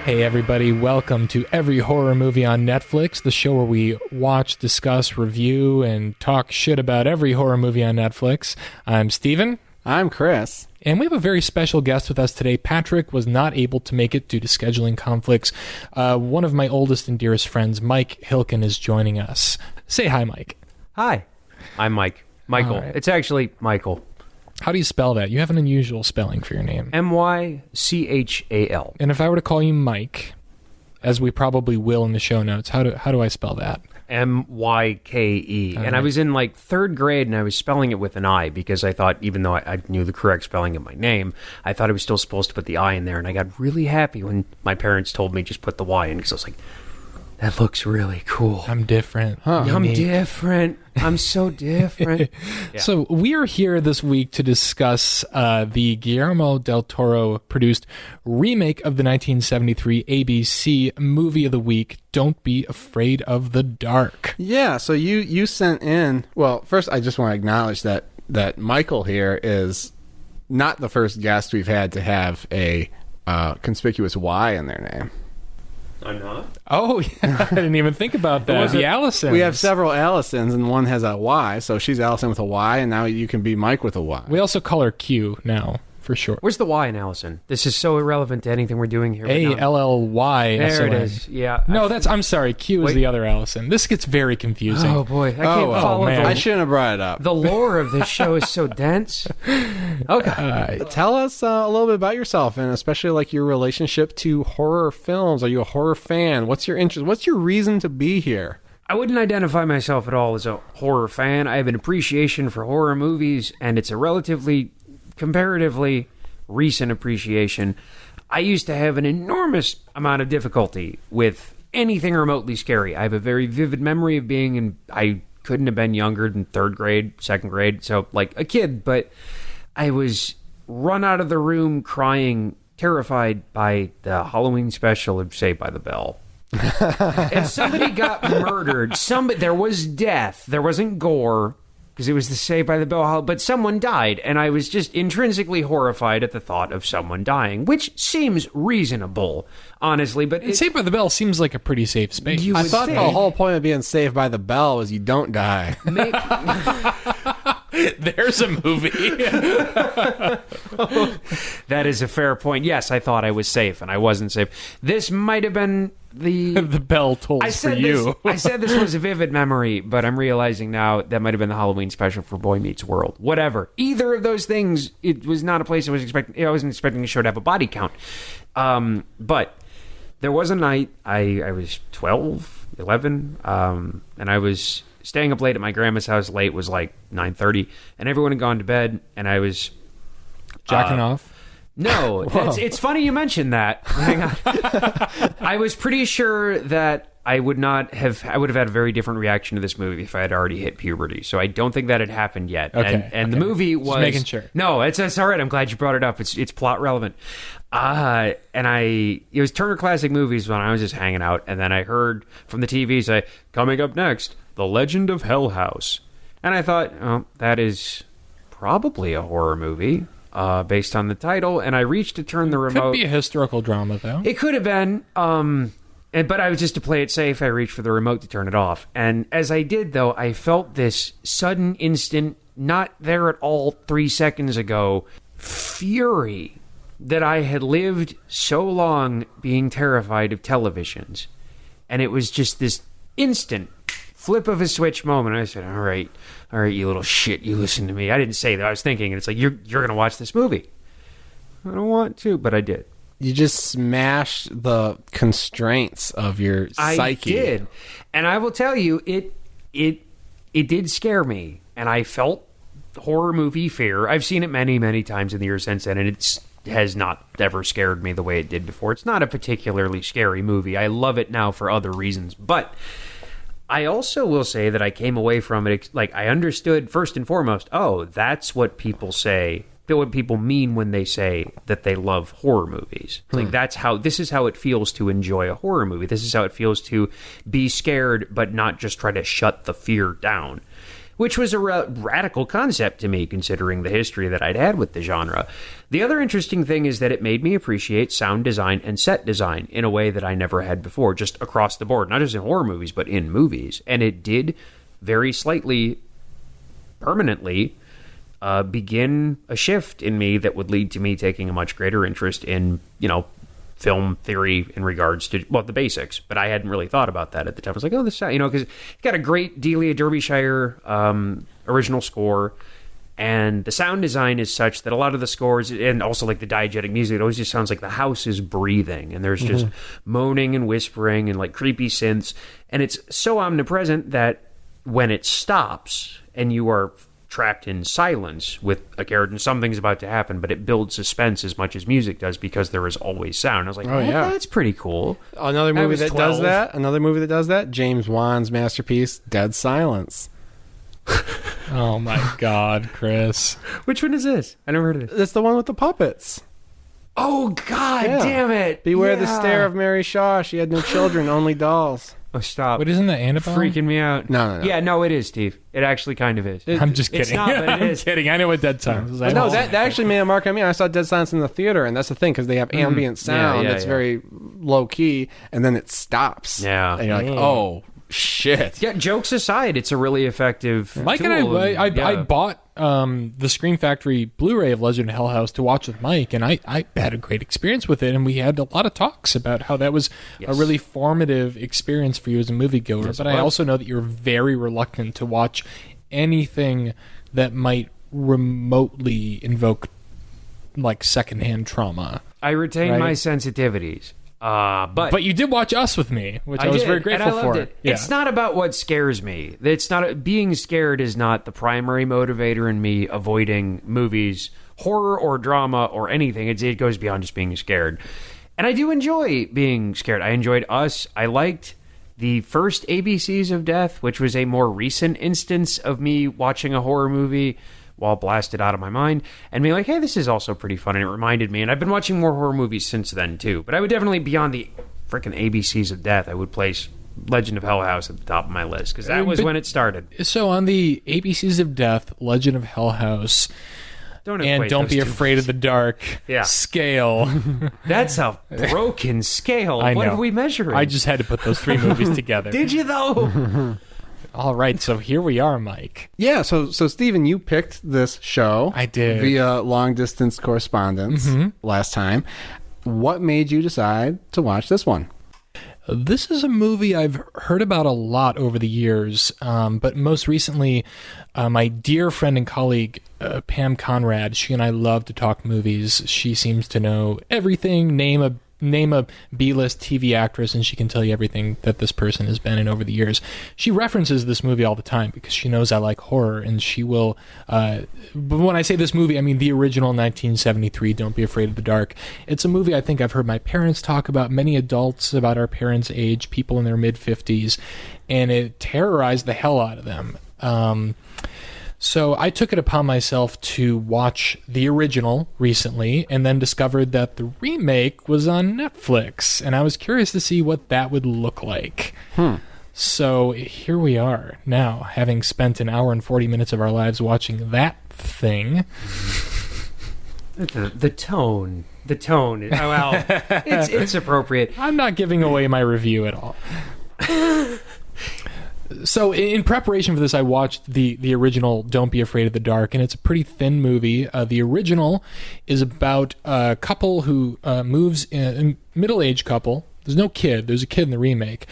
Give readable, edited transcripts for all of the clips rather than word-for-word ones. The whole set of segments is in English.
Hey everybody, welcome to Every Horror Movie on Netflix, the show where we watch, discuss, review, and talk shit about every horror movie on Netflix. I'm Steven. I'm Chris. And we have a very special guest with us today. Patrick was not able to make it due to scheduling conflicts. One of my oldest and dearest friends, Mike Hilken, is joining us. Say hi, Mike. Hi. I'm Mike. Michael. Right. It's actually Michael. How do you spell that? You have an unusual spelling for your name. M-Y-C-H-A-L. And if I were to call you Mike, as we probably will in the show notes, how do I spell that? M-Y-K-E. And I was in like third grade and I was spelling it with an I because I thought, even though I knew the correct spelling of my name, I thought I was still supposed to put the I in there. And I got really happy when my parents told me just put the Y in because I was like, that looks really cool. I'm different. I'm different. I'm so different. Yeah. So we are here this week to discuss the Guillermo-del-Toro-produced remake of the 1973 ABC movie of the week, Don't Be Afraid of the Dark. Yeah, so you sent in... Well, first I just want to acknowledge that Michael here is not the first guest we've had to have a conspicuous Y in their name. I'm not? Oh, yeah. I didn't even think about that. The Allison. We have several Allisons, and one has a Y, so she's Allison with a Y, and now you can be Mike with a Y. We also call her Q now, for sure. Where's the Y in Allison? This is so irrelevant to anything we're doing here. A-L-L-Y. There it is. Yeah. No, I'm sorry. Q is the other Allison. This gets very confusing. Oh, boy. I can't follow man. I shouldn't have brought it up. The lore of this show is so dense. Okay. Tell us a little bit about yourself, and especially like your relationship to horror films. Are you a horror fan? What's your interest? What's your reason to be here? I wouldn't identify myself at all as a horror fan. I have an appreciation for horror movies, and it's a comparatively recent appreciation. I used to have an enormous amount of difficulty with anything remotely scary. I have a very vivid memory of I couldn't have been younger than third grade, second grade, so like a kid, but I was run out of the room crying, terrified by the Halloween special of Saved by the Bell. And somebody got murdered. There was death. There wasn't gore, because it was the Saved by the Bell, but someone died, and I was just intrinsically horrified at the thought of someone dying, which seems reasonable, honestly, but... Saved by the Bell seems like a pretty safe space. I thought the whole point of being saved by the bell was you don't die. There's a movie. That is a fair point. Yes, I thought I was safe, and I wasn't safe. This might have been the bell tolls for you. I said this was a vivid memory, but I'm realizing now that might have been the Halloween special for Boy Meets World. Whatever. Either of those things, it was not a place I was expecting. I wasn't expecting the show to have a body count. But there was a night, I was 12, 11, and I was staying up late at my grandma's house. Late was like 9:30, and everyone had gone to bed, and I was jacking off. No, it's funny you mentioned that. Hang on. I was pretty sure that I would have had a very different reaction to this movie if I had already hit puberty. So I don't think that had happened yet. Okay. And the movie was... Just making sure. No, it's all right. I'm glad you brought it up. It's plot relevant. It was Turner Classic Movies when I was just hanging out, and then I heard from the TV say, coming up next, The Legend of Hell House. And I thought, oh, that is probably a horror movie. Based on the title, and I reached to turn the remote. Could be a historical drama, though. It could have been, but I was just to play it safe. I reached for the remote to turn it off, and as I did, though, I felt this sudden, instant, not there at all 3 seconds ago, fury that I had lived so long being terrified of televisions, and it was just this instant flip of a switch moment. I said, all right, you little shit, you listen to me. I didn't say that. I was thinking, and it's like, you're going to watch this movie. I don't want to, but I did. You just smashed the constraints of your psyche. I did. And I will tell you, it did scare me. And I felt horror movie fear. I've seen it many, many times in the years since then, and it has not ever scared me the way it did before. It's not a particularly scary movie. I love it now for other reasons. But I also will say that I came away from it, like, I understood first and foremost, oh, that's what people say what people mean when they say that they love horror movies. Like this is how it feels to enjoy a horror movie. This is how it feels to be scared, but not just try to shut the fear down, which was a radical concept to me, considering the history that I'd had with the genre. The other interesting thing is that it made me appreciate sound design and set design in a way that I never had before, just across the board, not just in horror movies, but in movies. And it did very slightly, permanently, begin a shift in me that would lead to me taking a much greater interest in, film theory in regards to, the basics. But I hadn't really thought about that at the time. I was like, oh, this, because it's got a great Delia Derbyshire original score, and the sound design is such that a lot of the scores, and also like the diegetic music, it always just sounds like the house is breathing, and there's just moaning and whispering and like creepy synths, and it's so omnipresent that when it stops and you are trapped in silence with a character and something's about to happen, but it builds suspense as much as music does because there is always sound. I was like, that's pretty cool. Another movie that does that, James Wan's masterpiece, Dead Silence. Oh my God, Chris. Which one is this? I never heard of it. It's the one with the puppets. Oh, God damn it. Beware the stare of Mary Shaw. She had no children, only dolls. Oh, stop. What, isn't that Annabelle? Freaking me out. No. Yeah, no, it is, Steve. It actually kind of is. I'm just kidding. It's not, but it is. I'm kidding. I know what Dead Silence is. No, that actually made a mark on me. I saw Dead Silence in the theater, and that's the thing, because they have ambient sound that's very low-key, and then it stops. Yeah. And you're like, oh, shit. Yeah, jokes aside, it's a really effective Mike tool. and I bought the Scream Factory Blu-ray of Legend of Hell House to watch with Mike, and I had a great experience with it, and we had a lot of talks about how that was a really formative experience for you as a moviegoer. Yes, but I also know that you're very reluctant to watch anything that might remotely invoke like secondhand trauma. I retain my sensitivities. But you did watch Us with me, which I was very grateful and I loved for. It. Yeah. It's not about what scares me. It's not being scared is not the primary motivator in me avoiding movies, horror or drama or anything. It goes beyond just being scared. And I do enjoy being scared. I enjoyed Us. I liked the first ABCs of Death, which was a more recent instance of me watching a horror movie while blasted out of my mind, and being like, hey, this is also pretty fun, and it reminded me, and I've been watching more horror movies since then, too, but I would definitely, beyond the freaking ABCs of Death, I would place Legend of Hell House at the top of my list, because that was when it started. So on the ABCs of Death, Legend of Hell House, Don't Be Afraid of the Dark scale. That's a broken scale. I know. What are we measuring? I just had to put those three movies together. Did you, though? All right, so here we are, Mike. Yeah, so Stephen, you picked this show. I did. Via long-distance correspondence last time. What made you decide to watch this one? This is a movie I've heard about a lot over the years, but most recently, my dear friend and colleague, Pam Conrad, she and I love to talk movies. She seems to know everything, name a B-list TV actress, and she can tell you everything that this person has been in over the years. She references this movie all the time because she knows I like horror, and she will... but when I say this movie, I mean the original 1973 Don't Be Afraid of the Dark. It's a movie I think I've heard my parents talk about, many adults about our parents' age, people in their mid-50s, and it terrorized the hell out of them. So I took it upon myself to watch the original recently, and then discovered that the remake was on Netflix, and I was curious to see what that would look like. So here we are now, having spent an hour and 40 minutes of our lives watching that thing. The tone. Well, it's appropriate. I'm not giving away my review at all. So in preparation for this, I watched the original Don't Be Afraid of the Dark, and it's a pretty thin movie. The original is about a couple who moves in a middle-aged couple. There's no kid. There's a kid in the remake.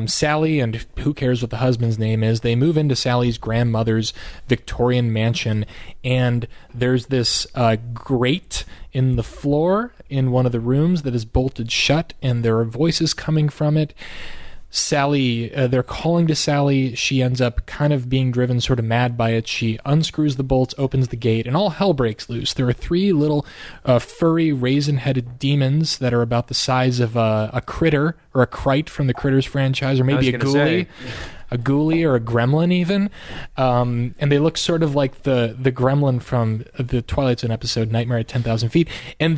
Sally, and who cares what the husband's name is, they move into Sally's grandmother's Victorian mansion, and there's this grate in the floor in one of the rooms that is bolted shut, and there are voices coming from it. Sally, they're calling to Sally. She ends up kind of being driven sort of mad by it. She unscrews the bolts, opens the gate, and all hell breaks loose. There are three little furry, raisin-headed demons that are about the size of a critter, or a Krite from the Critters franchise, or maybe a ghoulie. ghoulie or a gremlin even, and they look sort of like the gremlin from the Twilight Zone episode Nightmare at 10,000 Feet, and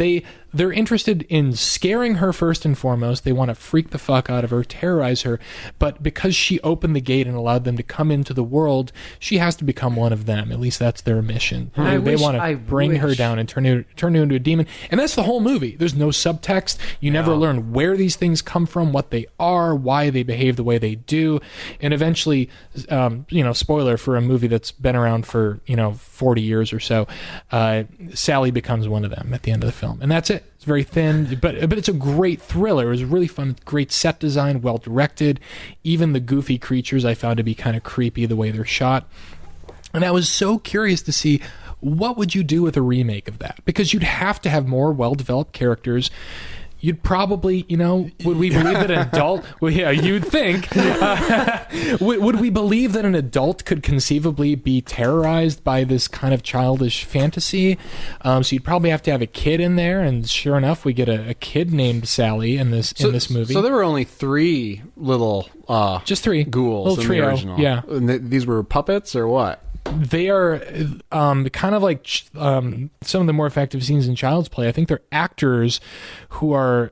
they're interested in scaring her first and foremost. They want to freak the fuck out of her, terrorize her, but because she opened the gate and allowed them to come into the world, she has to become one of them. At least that's their mission. They want to bring her down and turn her into a demon, and that's the whole movie. There's no subtext. You never learn where these things come from, what they are, why they behave the way they do, and eventually, spoiler for a movie that's been around for 40 years or so, Sally becomes one of them at the end of the film, and that's it. It's very thin, but it's a great thriller. It was really fun, great set design, well directed. Even the goofy creatures I found to be kind of creepy the way they're shot, and I was so curious to see what would you do with a remake of that, because you'd have to have more well-developed characters. You'd probably, would we believe that an adult, well, yeah, you'd think, would we believe that an adult could conceivably be terrorized by this kind of childish fantasy? So you'd probably have to have a kid in there, and sure enough, we get a kid named Sally in this movie. So there were only three little just three ghouls little in trio. the original. Yeah. And these were puppets or what? They are kind of like some of the more effective scenes in Child's Play. I think they're actors who are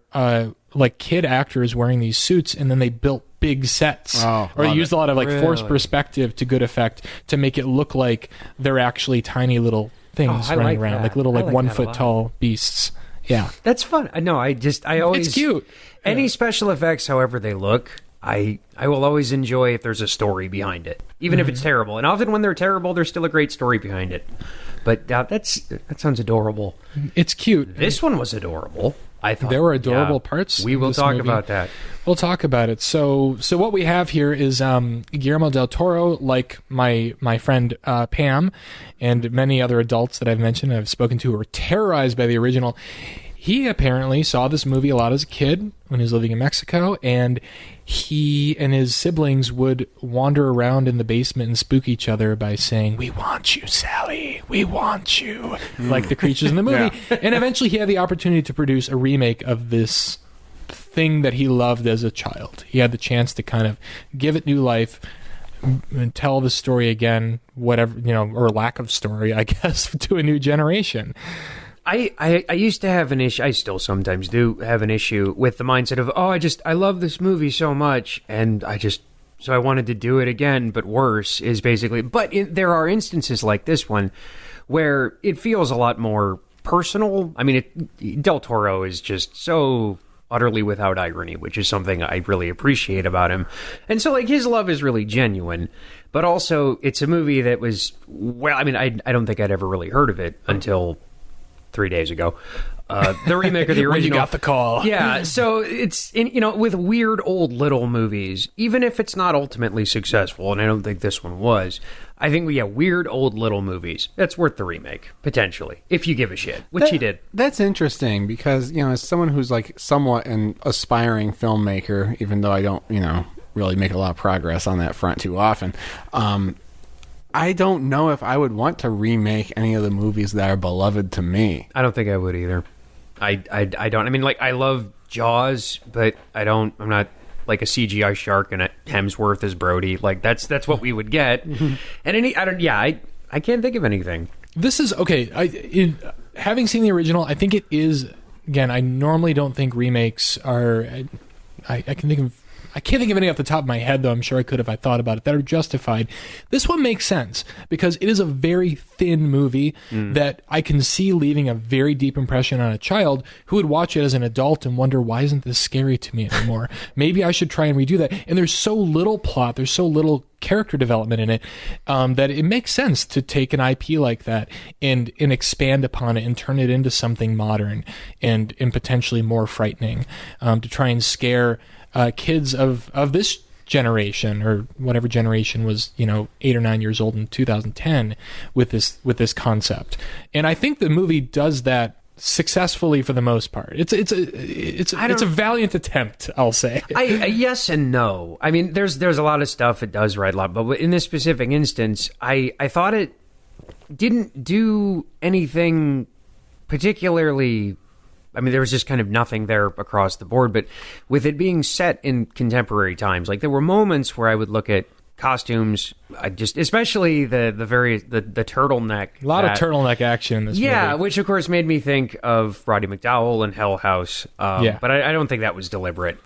like kid actors wearing these suits, and then they built big sets. Or they used a lot of forced perspective to good effect to make it look like they're actually tiny little things running around, like little 1 foot tall beasts. Yeah. That's fun. No, I always... It's cute. Any special effects, however they look, I will always enjoy if there's a story behind it, even if it's terrible. And often when they're terrible, there's still a great story behind it. But that sounds adorable. It's cute. This one was adorable, I thought. There were adorable parts. We will talk about that. We'll talk about it. So what we have here is Guillermo del Toro, like my friend Pam and many other adults that I've mentioned, I've spoken to, who were terrorized by the original. He apparently saw this movie a lot as a kid when he was living in Mexico, and he and his siblings would wander around in the basement and spook each other by saying, "We want you, Sally. We want you," like the creatures in the movie. Yeah. And eventually he had the opportunity to produce a remake of this thing that he loved as a child. He had the chance to kind of give it new life and tell the story again, whatever, or lack of story, I guess, to a new generation. I used to have an issue, I still sometimes do have an issue with the mindset of, I love this movie so much, and so I wanted to do it again, but worse is basically, there are instances like this one where it feels a lot more personal. I mean, Del Toro is just so utterly without irony, which is something I really appreciate about him. And so, his love is really genuine, but also it's a movie that was, I don't think I'd ever really heard of it until 3 days ago. The remake of the original. When you got the call. Yeah, so it's, with weird old little movies, even if it's not ultimately successful, and I don't think this one was, I think weird old little movies, that's worth the remake, potentially, if you give a shit, which he did. That's interesting, because, as someone who's somewhat an aspiring filmmaker, even though I don't, really make a lot of progress on that front too often, I don't know if I would want to remake any of the movies that are beloved to me. I don't think I would either. I don't. I mean, I love Jaws, but I'm not like a CGI shark and a Hemsworth as Brody. That's what we would get. And I can't think of anything. This is okay. Having seen the original, I think it is. Again, I normally don't think remakes are. I can't think of any off the top of my head, though. I'm sure I could if I thought about it, that are justified. This one makes sense because it is a very thin movie that I can see leaving a very deep impression on a child who would watch it as an adult and wonder, why isn't this scary to me anymore? Maybe I should try and redo that. And there's so little plot, there's so little character development in it, that it makes sense to take an IP like that and expand upon it and turn it into something modern and potentially more frightening, to try and scare kids of this generation, or whatever generation was 8 or 9 years old in 2010, with this concept. And I think the movie does that successfully for the most part. It's a valiant attempt, I'll say. Yes and no. I mean, there's a lot of stuff it does right a lot, but in this specific instance, I thought it didn't do anything particularly. I mean, there was just kind of nothing there across the board, but with it being set in contemporary times, there were moments where I would look at costumes, I just, especially the turtleneck. A lot of turtleneck action in this movie. Yeah, which of course made me think of Roddy McDowall and Hell House. Yeah. But I don't think that was deliberate.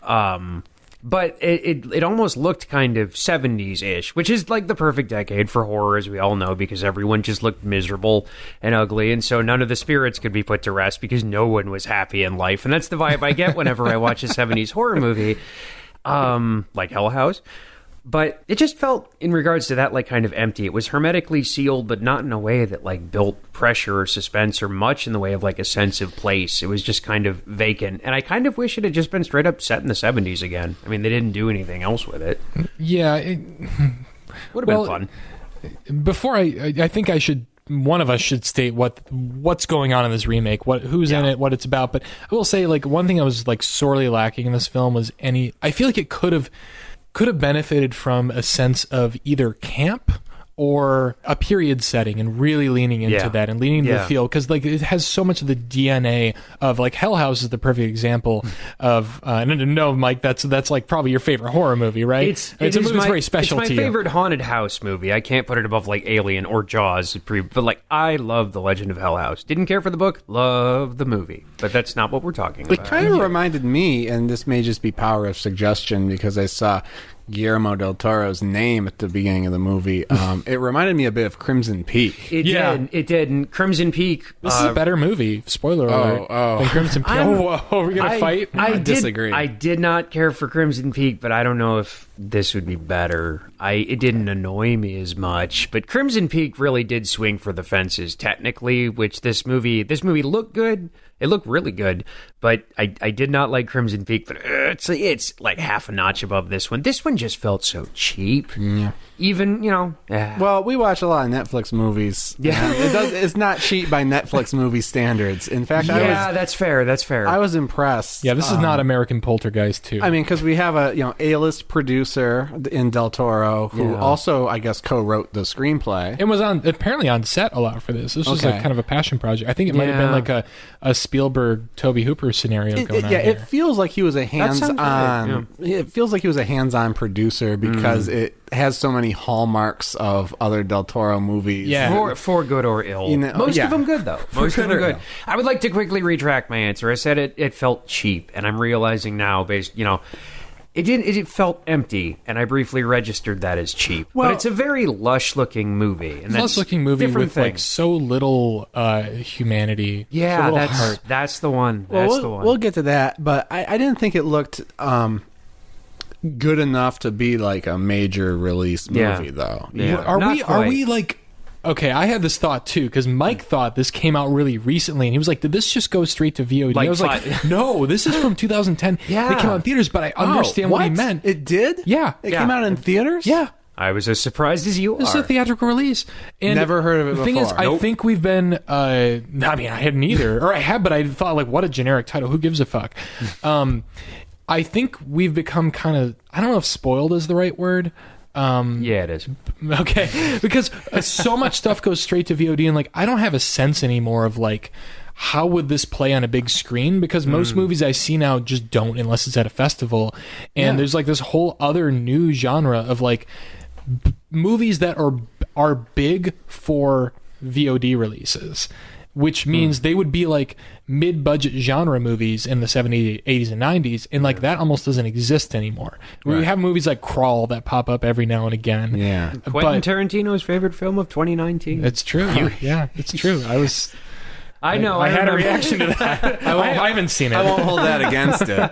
But it almost looked kind of 70s-ish, which is like the perfect decade for horror, as we all know, because everyone just looked miserable and ugly, and so none of the spirits could be put to rest because no one was happy in life. And that's the vibe I get whenever I watch a 70s horror movie, like Hell House. But it just felt, in regards to that, like kind of empty. It was hermetically sealed, but not in a way that like built pressure or suspense or much in the way of like a sense of place. It was just kind of vacant. And I kind of wish it had just been straight up set in the 70s again. I mean, they didn't do anything else with it. Yeah. It would have been fun. Before I think one of us should state what's going on in this remake, who's in it, what it's about. But I will say, like, one thing I was like sorely lacking in this film was I feel like it could have benefited from a sense of either camp or a period setting, and really leaning into that and leaning into the feel, because like it has so much of the DNA of like Hell House is the perfect example of no, Mike, that's like probably your favorite horror movie, right? It's a movie that's very special to you. It's my favorite haunted house movie. I can't put it above like Alien or Jaws, but like I love The Legend of Hell House. Didn't care for the book, love the movie, but that's not what we're talking about. It kind of reminded me, and this may just be power of suggestion because I saw Guillermo-del-Toro's name at the beginning of the movie. It reminded me a bit of Crimson Peak. It did. And Crimson Peak. This is a better movie. Spoiler alert. Than Crimson Peak. We're gonna fight. I disagree. I did not care for Crimson Peak, but I don't know if this would be better. It didn't annoy me as much, but Crimson Peak really did swing for the fences technically, which this movie looked good. It looked really good, but I did not like Crimson Peak, but it's like half a notch above this one. This one just felt so cheap. Yeah. Even, Well, we watch a lot of Netflix movies. Yeah. It's not cheap by Netflix movie standards. In fact, that's fair. That's fair. I was impressed. Yeah, this is not American Poltergeist 2. I mean, because we have a A-list producer in Del Toro who also, I guess, co-wrote the screenplay. It was apparently on set a lot for this. This was like kind of a passion project. I think it might have been like a Spielberg, Tobe Hooper scenario going on. Yeah, it feels like he was a hands-on. It feels like he was a hands-on producer because it has so many hallmarks of other Del Toro movies. Yeah, for good or ill. Most of them good though. Most of them good. I would like to quickly retract my answer. I said it felt cheap, and I'm realizing now, it felt empty, and I briefly registered that as cheap. Well, but it's a very lush-looking movie. And lush-looking movie with like so little humanity. Yeah, so heart. That's the one. We'll get to that, but I didn't think it looked good enough to be like a major release movie, though. Yeah. Are we like? Okay, I had this thought too, because Mike thought this came out really recently, and he was like, did this just go straight to VOD? I was like, no, this is from 2010. Yeah. It came out in theaters, but I understand what he meant. It did? Yeah. It came out in theaters? Yeah. I was as surprised as you are. This is a theatrical release. And never heard of it before. The thing is, I think we've been, I mean, I hadn't either, or I had, but I thought, like, what a generic title. Who gives a fuck? I think we've become kind of, I don't know if spoiled is the right word. Yeah, it is. Okay, because so much stuff goes straight to VOD, and like I don't have a sense anymore of like how would this play on a big screen, because most movies I see now just don't unless it's at a festival. And there's like this whole other new genre of like movies that are big for VOD releases, which means they would be like mid-budget genre movies in the 70s, 80s, and 90s, and like that almost doesn't exist anymore. We have movies like Crawl that pop up every now and again. Yeah. Quentin Tarantino's favorite film of 2019. It's true. Yeah, it's true. I know. I had a reaction to that. I haven't seen it. I won't hold that against it.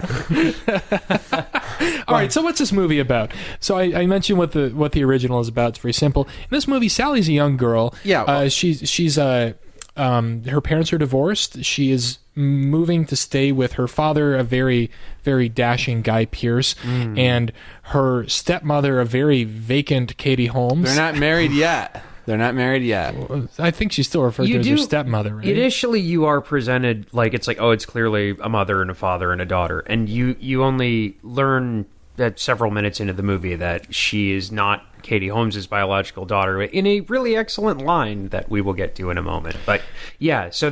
All right, so what's this movie about? So I mentioned what the original is about. It's very simple. In this movie, Sally's a young girl. Yeah. She's her parents are divorced. She is moving to stay with her father, a very, very dashing Guy Pearce, and her stepmother, a very vacant Katie Holmes. They're not married yet. I think she's still referred to as her stepmother, right? Initially, you are presented like it's clearly a mother and a father and a daughter, and you only learn that several minutes into the movie that she is not Katie Holmes' biological daughter, in a really excellent line that we will get to in a moment. But yeah, so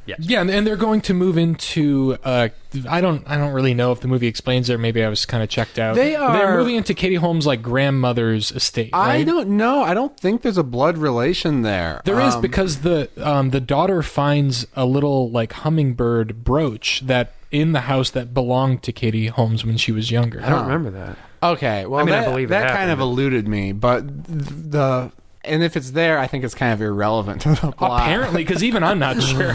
Yes. Yeah, and they're going to move into. I don't really know if the movie explains it. Or maybe I was kind of checked out. They're moving into Katie Holmes' like grandmother's estate. Right? I don't know. I don't think there's a blood relation there. There is, because the daughter finds a little like hummingbird brooch that in the house that belonged to Katie Holmes when she was younger. I don't remember that. Okay, well, I mean, I that, believe it that kind happened, of eluded me, but and if it's there, I think it's kind of irrelevant to the plot. Apparently, because even I'm not sure.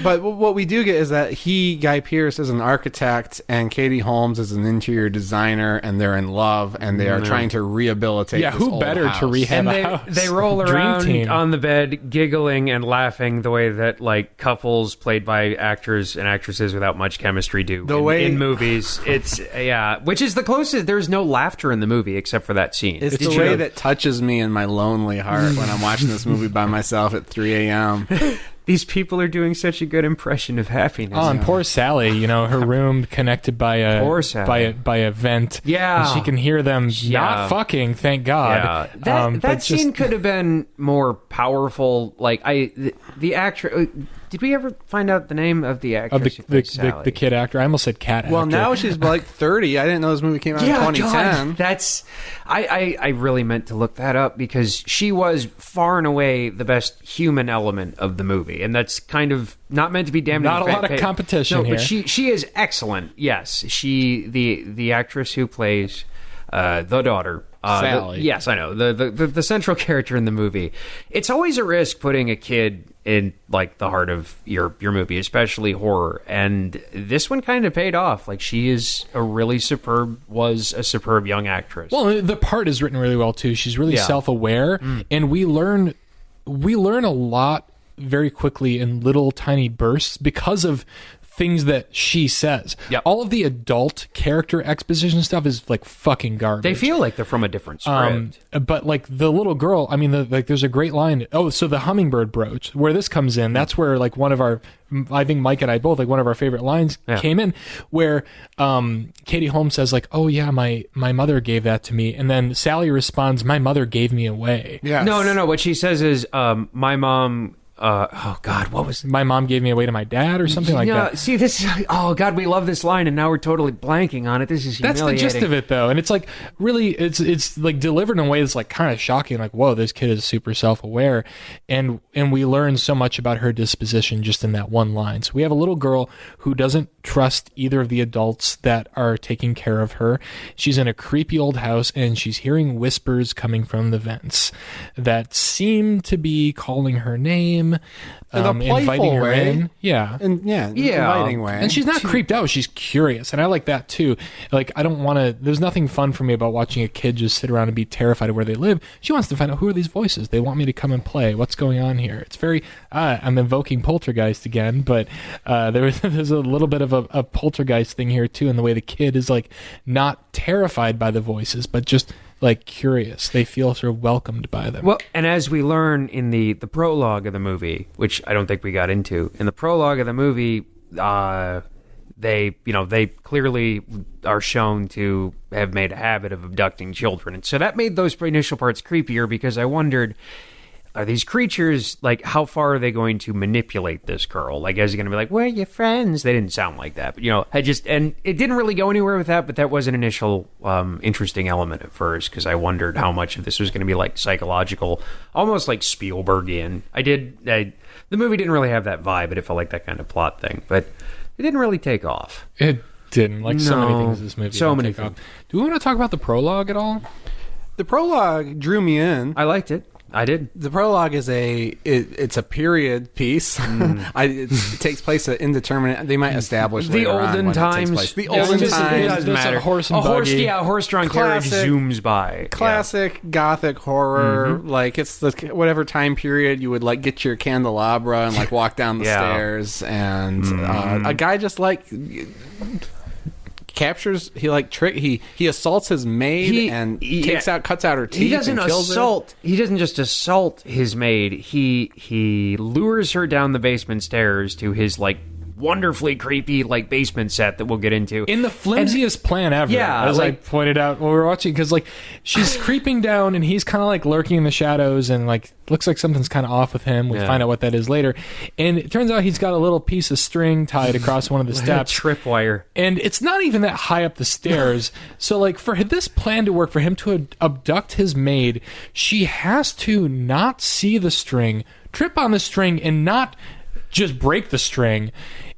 but what we do get is that Guy Pearce, is an architect, and Katie Holmes is an interior designer, and they're in love, and they are trying to rehabilitate. Yeah, this who old better house. to rehab And a house? they roll Dream around team. on the bed, giggling and laughing the way that like couples played by actors and actresses without much chemistry do in movies. It's which is the closest. There's no laughter in the movie except for that scene. It's the way that touches me in my lonely heart when I'm watching this movie by myself at 3 a.m. These people are doing such a good impression of happiness. Oh, and poor Sally, her room connected by a vent. Yeah. And she can hear them not fucking, thank God. Yeah. That scene could have been more powerful. Like the actress. Did we ever find out the name of the actress? Of the kid actor. I almost said cat actor. Well, now she's like 30. I didn't know this movie came out in 2010. God, that's I really meant to look that up because she was far and away the best human element of the movie, and that's kind of not meant to be damned. Not a lot of competition here. But she is excellent. Yes, the actress who plays the daughter. Sally. Yes, I know. The central character in the movie. It's always a risk putting a kid in like the heart of your movie, especially horror. And this one kind of paid off. Like she is was a superb young actress. Well, the part is written really well too. She's really self-aware, and we learn a lot very quickly in little tiny bursts because of things that she says. Yep. All of the adult character exposition stuff is like fucking garbage. They feel like they're from a different script. But like the little girl, I mean, there's a great line. Oh, so the hummingbird brooch, where this comes in, that's where like one of our, I think Mike and I both, like one of our favorite lines came in, where Katie Holmes says like, oh yeah, my mother gave that to me. And then Sally responds, my mother gave me away. Yes. No. What she says is, my mom... oh God, what was my mom gave me away to my dad or something like that? See, this. Oh God, we love this line, and now we're totally blanking on it. This is humiliating. That's the gist of it, though, and it's like really, it's like delivered in a way that's like kind of shocking. Like, whoa, this kid is super self-aware, and we learn so much about her disposition just in that one line. So we have a little girl who doesn't trust either of the adults that are taking care of her. She's in a creepy old house, and she's hearing whispers coming from the vents that seem to be calling her name. In a playful inviting her way. in. Yeah. Inviting way. And she's not creeped out. She's curious. And I like that too. Like, I don't want to, there's nothing fun for me about watching a kid just sit around and be terrified of where they live. She wants to find out, who are these voices? They want me to come and play. What's going on here? It's very, I'm invoking Poltergeist again, but there's a little bit of a Poltergeist thing here too, in the way the kid is like not terrified by the voices, but just like curious. They feel sort of welcomed by them. Well, and as we learn in the prologue of the movie, which I don't think we got into, in the prologue of the movie, they clearly are shown to have made a habit of abducting children. And so that made those initial parts creepier because I wondered, are these creatures, like, how far are they going to manipulate this girl? Like, is he going to be like, we're your friends? They didn't sound like that. But, and it didn't really go anywhere with that, but that was an initial interesting element at first, because I wondered how much of this was going to be, like, psychological, almost like Spielbergian. The movie didn't really have that vibe, but it felt like that kind of plot thing. But it didn't really take off. It didn't. Like, so many things in this movie. So many things. things. Do we want to talk about the prologue at all? The prologue drew me in. I liked it. I did. The prologue is it's a period piece. It takes place at indeterminate. They might establish the olden times. The olden times. It doesn't matter. A horse-drawn carriage zooms by. Classic gothic horror. Like it's whatever time period you would like get your candelabra and like walk down the stairs, and a guy just like captures, he assaults his maid and cuts out her teeth. He doesn't just assault his maid. He lures her down the basement stairs to his like wonderfully creepy like basement set that we'll get into. In the flimsiest plan ever, Yeah, as like- I pointed out while we were watching, because like she's creeping down and he's kind of like lurking in the shadows and like looks like something's kind of off with him. We Yeah. find out what that is later, and it turns out he's got a little piece of string tied across one of the steps. Tripwire. And it's not even that high up the stairs. So, like, for this plan to work, for him to abduct his maid, she has to not see the string, trip on the string, and not just break the string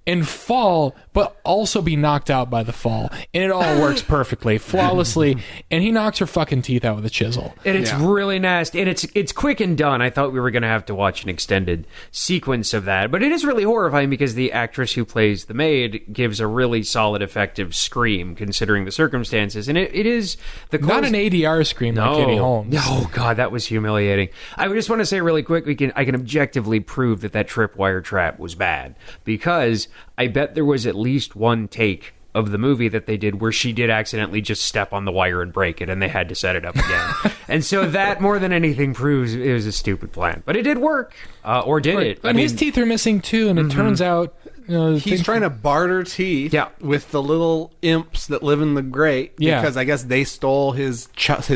and fall, but also be knocked out by the fall. And it all works perfectly, flawlessly. And he knocks her fucking teeth out with a chisel. And it's really nasty. And it's quick and done. I thought we were going to have to watch an extended sequence of that. But it is really horrifying because the actress who plays the maid gives a really solid, effective scream, considering the circumstances. And it is the Not an ADR scream like Katie Holmes. Oh, God, that was humiliating. I just want to say really quick, I can objectively prove that tripwire trap was bad. Because I bet there was at least one take of the movie that they did where she did accidentally just step on the wire and break it, and they had to set it up again. And so that, more than anything, proves it was a stupid plan. But it did work. Or did it? And his teeth are missing, too, and it turns out... He's trying to barter teeth with the little imps that live in the grate because I guess they stole his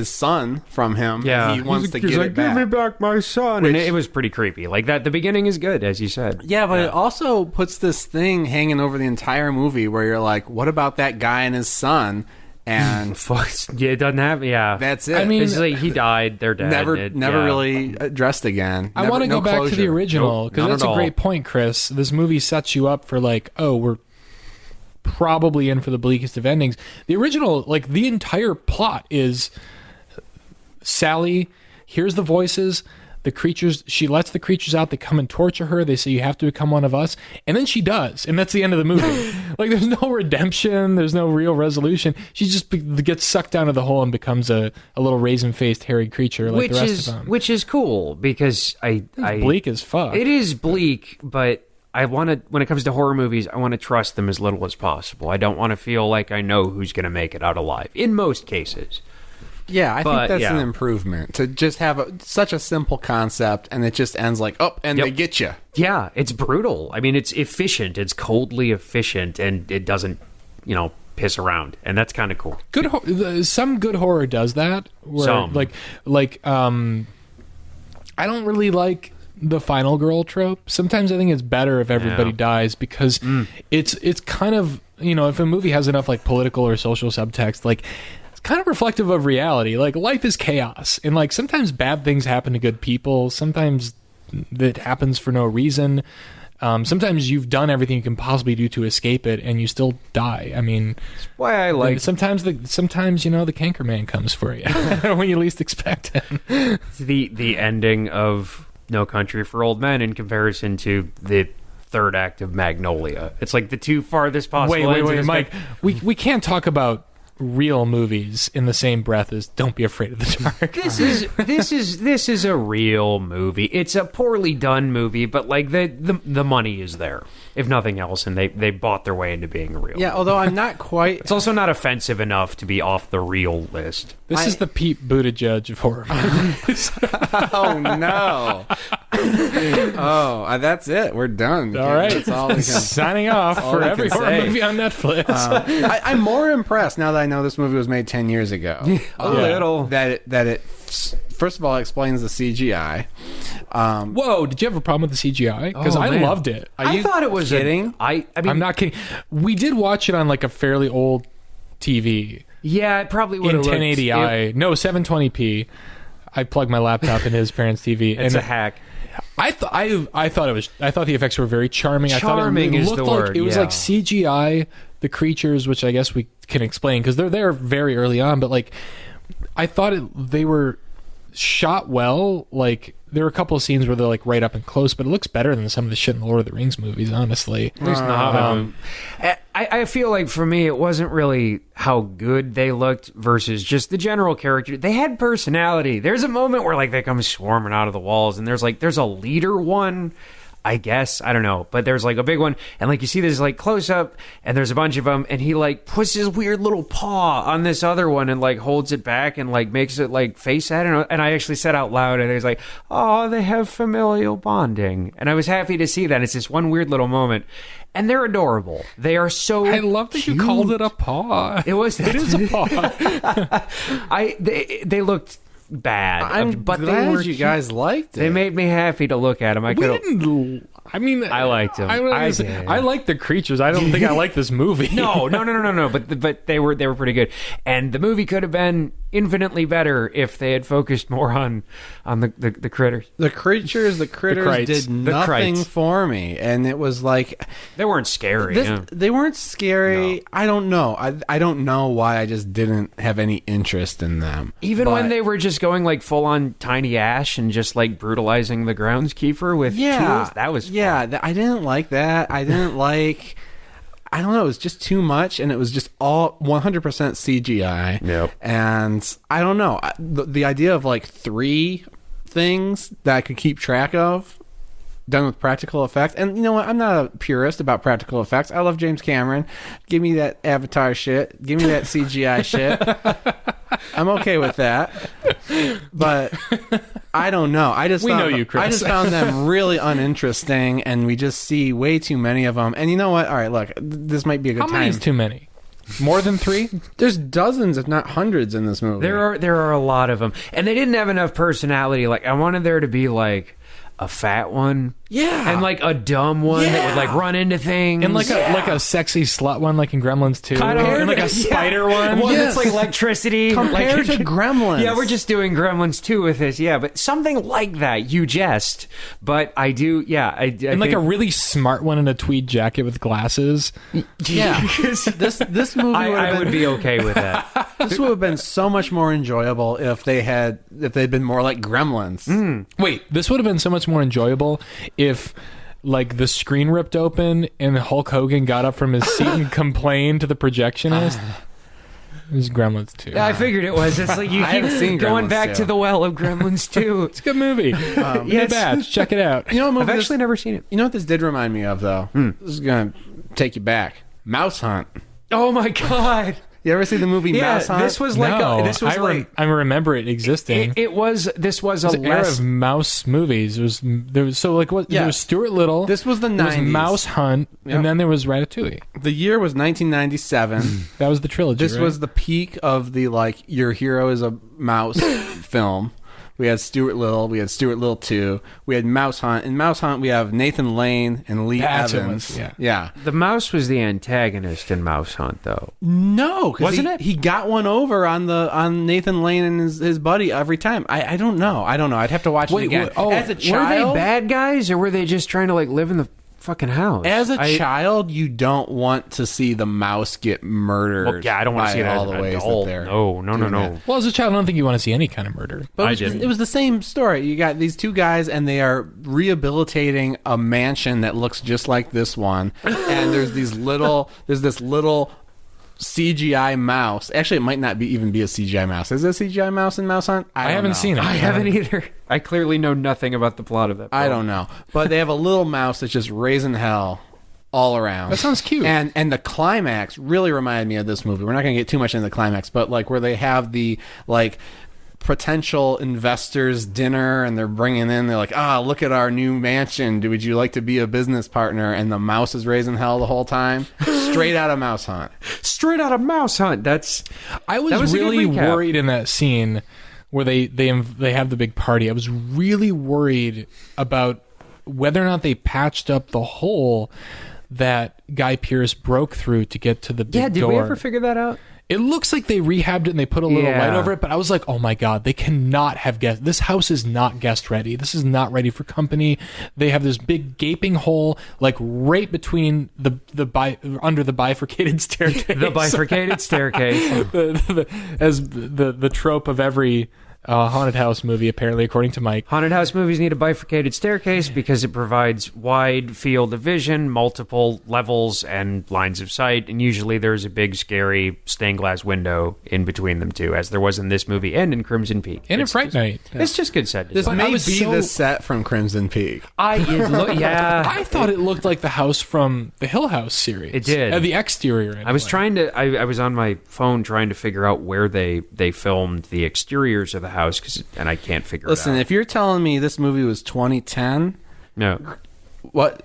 son from him. Yeah. He wants to get it back. Give me back my son. And it was pretty creepy. Like that, the beginning is good, as you said. Yeah, but it also puts this thing hanging over the entire movie where you're like, what about that guy and his son? And it doesn't have. Yeah, that's it. I mean, it's like he died. They're dead. Never really addressed again. I want to go back to the original because that's a great all. point, Chris. This movie sets you up for like, oh, we're probably in for the bleakest of endings. The original, like the entire plot is Sally hears the voices. The creatures, she lets the creatures out. They come and torture her. They say, you have to become one of us. And then she does. And that's the end of the movie. Like, there's no redemption. There's no real resolution. She just gets sucked down to the hole and becomes a little raisin-faced, hairy creature like the rest of them. Which is cool because It's bleak as fuck. It is bleak, but I want to, when it comes to horror movies, I want to trust them as little as possible. I don't want to feel like I know who's going to make it out alive, in most cases. Yeah, I think that's an improvement to just have such a simple concept and it just ends like, they get you. Yeah, it's brutal. I mean, it's efficient. It's coldly efficient, and it doesn't, piss around, and that's kind of cool. Some good horror does that. Where, I don't really like the final girl trope. Sometimes I think it's better if everybody dies because it's kind of, if a movie has enough like political or social subtext, like kind of reflective of reality. Like, life is chaos, and like sometimes bad things happen to good people, sometimes that happens for no reason, sometimes you've done everything you can possibly do to escape it and you still die. I mean, that's why I like sometimes the canker man comes for you when you least expect him. the ending of No Country for Old Men in comparison to the third act of Magnolia. It's like the two farthest possible wait, Mike, we can't talk about real movies in the same breath as Don't Be Afraid of the Dark. This is a real movie. It's a poorly done movie, but like the money is there, if nothing else, and they bought their way into being a real movie. Although I'm not quite. It's also not offensive enough to be off the real list. This is the Pete Buttigieg of horror movies. Oh no! That's it. We're done. All right, that's all we can. Signing off for every horror movie on Netflix. I'm more impressed now that I know this movie was made 10 years ago. A little that it first of all explains the CGI. Whoa! Did you have a problem with the CGI? Because I loved it. I thought it was kidding. I mean, I'm not kidding. We did watch it on like a fairly old TV. Yeah, it probably would in have 1080i. No, 720p. I plugged my laptop in his parents' TV. It's a hack. I thought the effects were very charming. Charming I thought is the word. It was like CGI. The creatures, which I guess we can explain because they're there very early on, but like I thought they were shot well. Like there were a couple of scenes where they're like right up and close, but it looks better than some of the shit in the Lord of the Rings movies, honestly. At least I feel like for me it wasn't really how good they looked versus just the general character. They had personality. There's a moment where like they come swarming out of the walls, and there's a leader one. I guess. I don't know. But there's like a big one. And like you see this like close up and there's a bunch of them. And he like puts his weird little paw on this other one and like holds it back and like makes it like face at it. And I actually said out loud and I was like, oh, they have familial bonding. And I was happy to see that. It's this one weird little moment. And they're adorable. They are so I love that cute. you called it a paw. It is a paw. They looked bad. I'm but glad they were you cute. guys liked it. They made me happy to look at them. I liked them. I like the creatures. I don't think I like this movie. No. But they were pretty good. And the movie could have been infinitely better if they had focused more on the critters. The critters Krites. did nothing for me, and it was like They weren't scary. they weren't scary. No. I don't know. I don't know why I just didn't have any interest in them. Even when But- they were just going like full on Tiny Ash and just like brutalizing the groundskeeper with tools, that was fun. I didn't like that. I didn't like. I don't know. It was just too much, and it was just all 100% CGI. Yep. And I don't know. The idea of like 3 things that I could keep track of, done with practical effects. And you know what? I'm not a purist about practical effects. I love James Cameron. Give me that Avatar shit. Give me that CGI shit. I'm okay with that. But I don't know. I just found them really uninteresting, and we just see way too many of them. And you know what? All right, look, this might be a good time. How many is too many? More than 3? There's dozens, if not hundreds, in this movie. There are a lot of them, and they didn't have enough personality. Like I wanted there to be like a fat one, and like a dumb one that would like run into things, And like a sexy slut one, like in Gremlins 2. Compared And like to- a spider one. One Yes. that's like electricity. Compared like, to Gremlins. Yeah, we're just doing Gremlins 2 with this. Yeah, but something like that. You jest, but I do. Yeah, I And like a really smart one in a tweed jacket with glasses. Yeah. This movie I would be okay with that. this would have been so much more enjoyable if they'd been more like Gremlins. Wait, this would have been so much more enjoyable if like the screen ripped open and Hulk Hogan got up from his seat and complained to the projectionist. It was Gremlins 2. Yeah, I figured it was. It's like you I haven't seen keep going Gremlins back 2. to the well of Gremlins 2. It's a good movie. Yeah, Batch. Check it out. You know what movie I've actually never seen it. You know what this did remind me of, though? This is going to take you back. Mouse Hunt. Oh my god! You ever see the movie Mouse Hunt? this was like No, I I remember it existing. This was a It was an era less. of mouse movies. There was so like what Yeah. there was Stuart Little. This was the there was 90s. Mouse Hunt, Yep. and then there was Ratatouille. The year was 1997. That was the trilogy. This right? was the peak of the, like, your hero is a mouse film. We had Stuart Little. We had Stuart Little 2. We had Mouse Hunt. In Mouse Hunt, we have Nathan Lane and Lee That's what it Evans. was, yeah. Yeah. The mouse was the antagonist in Mouse Hunt, though. No, 'cause Wasn't he, it? He got one over on Nathan Lane and his buddy every time. I don't know. I'd have to watch it again. As a were child, they bad guys or were they just trying to like live in the fucking house? As a child, you don't want to see the mouse get murdered. Well, yeah, I don't want to by see that all as the an ways adult. that they're No. doing that. Well, as a child, I don't think you want to see any kind of murder. But it was the same story. You got these 2 guys, and they are rehabilitating a mansion that looks just like this one. And there's this little CGI mouse. Actually, it might not even be a CGI mouse. Is there a CGI mouse in Mouse Hunt? I haven't seen it. I haven't either. I clearly know nothing about the plot of that. I don't know. But they have a little mouse that's just raising hell all around. That sounds cute. And the climax really reminded me of this movie. We're not going to get too much into the climax, but like where they have the like potential investors dinner, and they're like, look at our new mansion. Would you like to be a business partner? And the mouse is raising hell the whole time. Straight out of Mouse Hunt. Straight out of Mouse Hunt. I was a good really recap. worried in that scene where they have the big party. I was really worried about whether or not they patched up the hole that Guy Pearce broke through to get to the big Did door. we ever figure that out? It looks like they rehabbed it and they put a little Yeah. light over it, but I was like, oh my god, they cannot have guest. This house is not guest ready. This is not ready for company. They have this big gaping hole, like right between under the bifurcated staircase. The bifurcated staircase. As the trope of every A haunted house movie, apparently, according to Mike. Haunted house movies need a bifurcated staircase because it provides wide field of vision, multiple levels, and lines of sight. And usually there's a big, scary stained glass window in between them two, as there was in this movie and in Crimson Peak. And in Fright Night. It's just good set This design. may be the set from Crimson Peak. I thought it looked like the house from the Hill House series. It did. The exterior. Anyway. I was trying to. I was on my phone trying to figure out where they filmed the exteriors of the house, and I can't figure it out. Listen, if you're telling me this movie was 2010, no, what?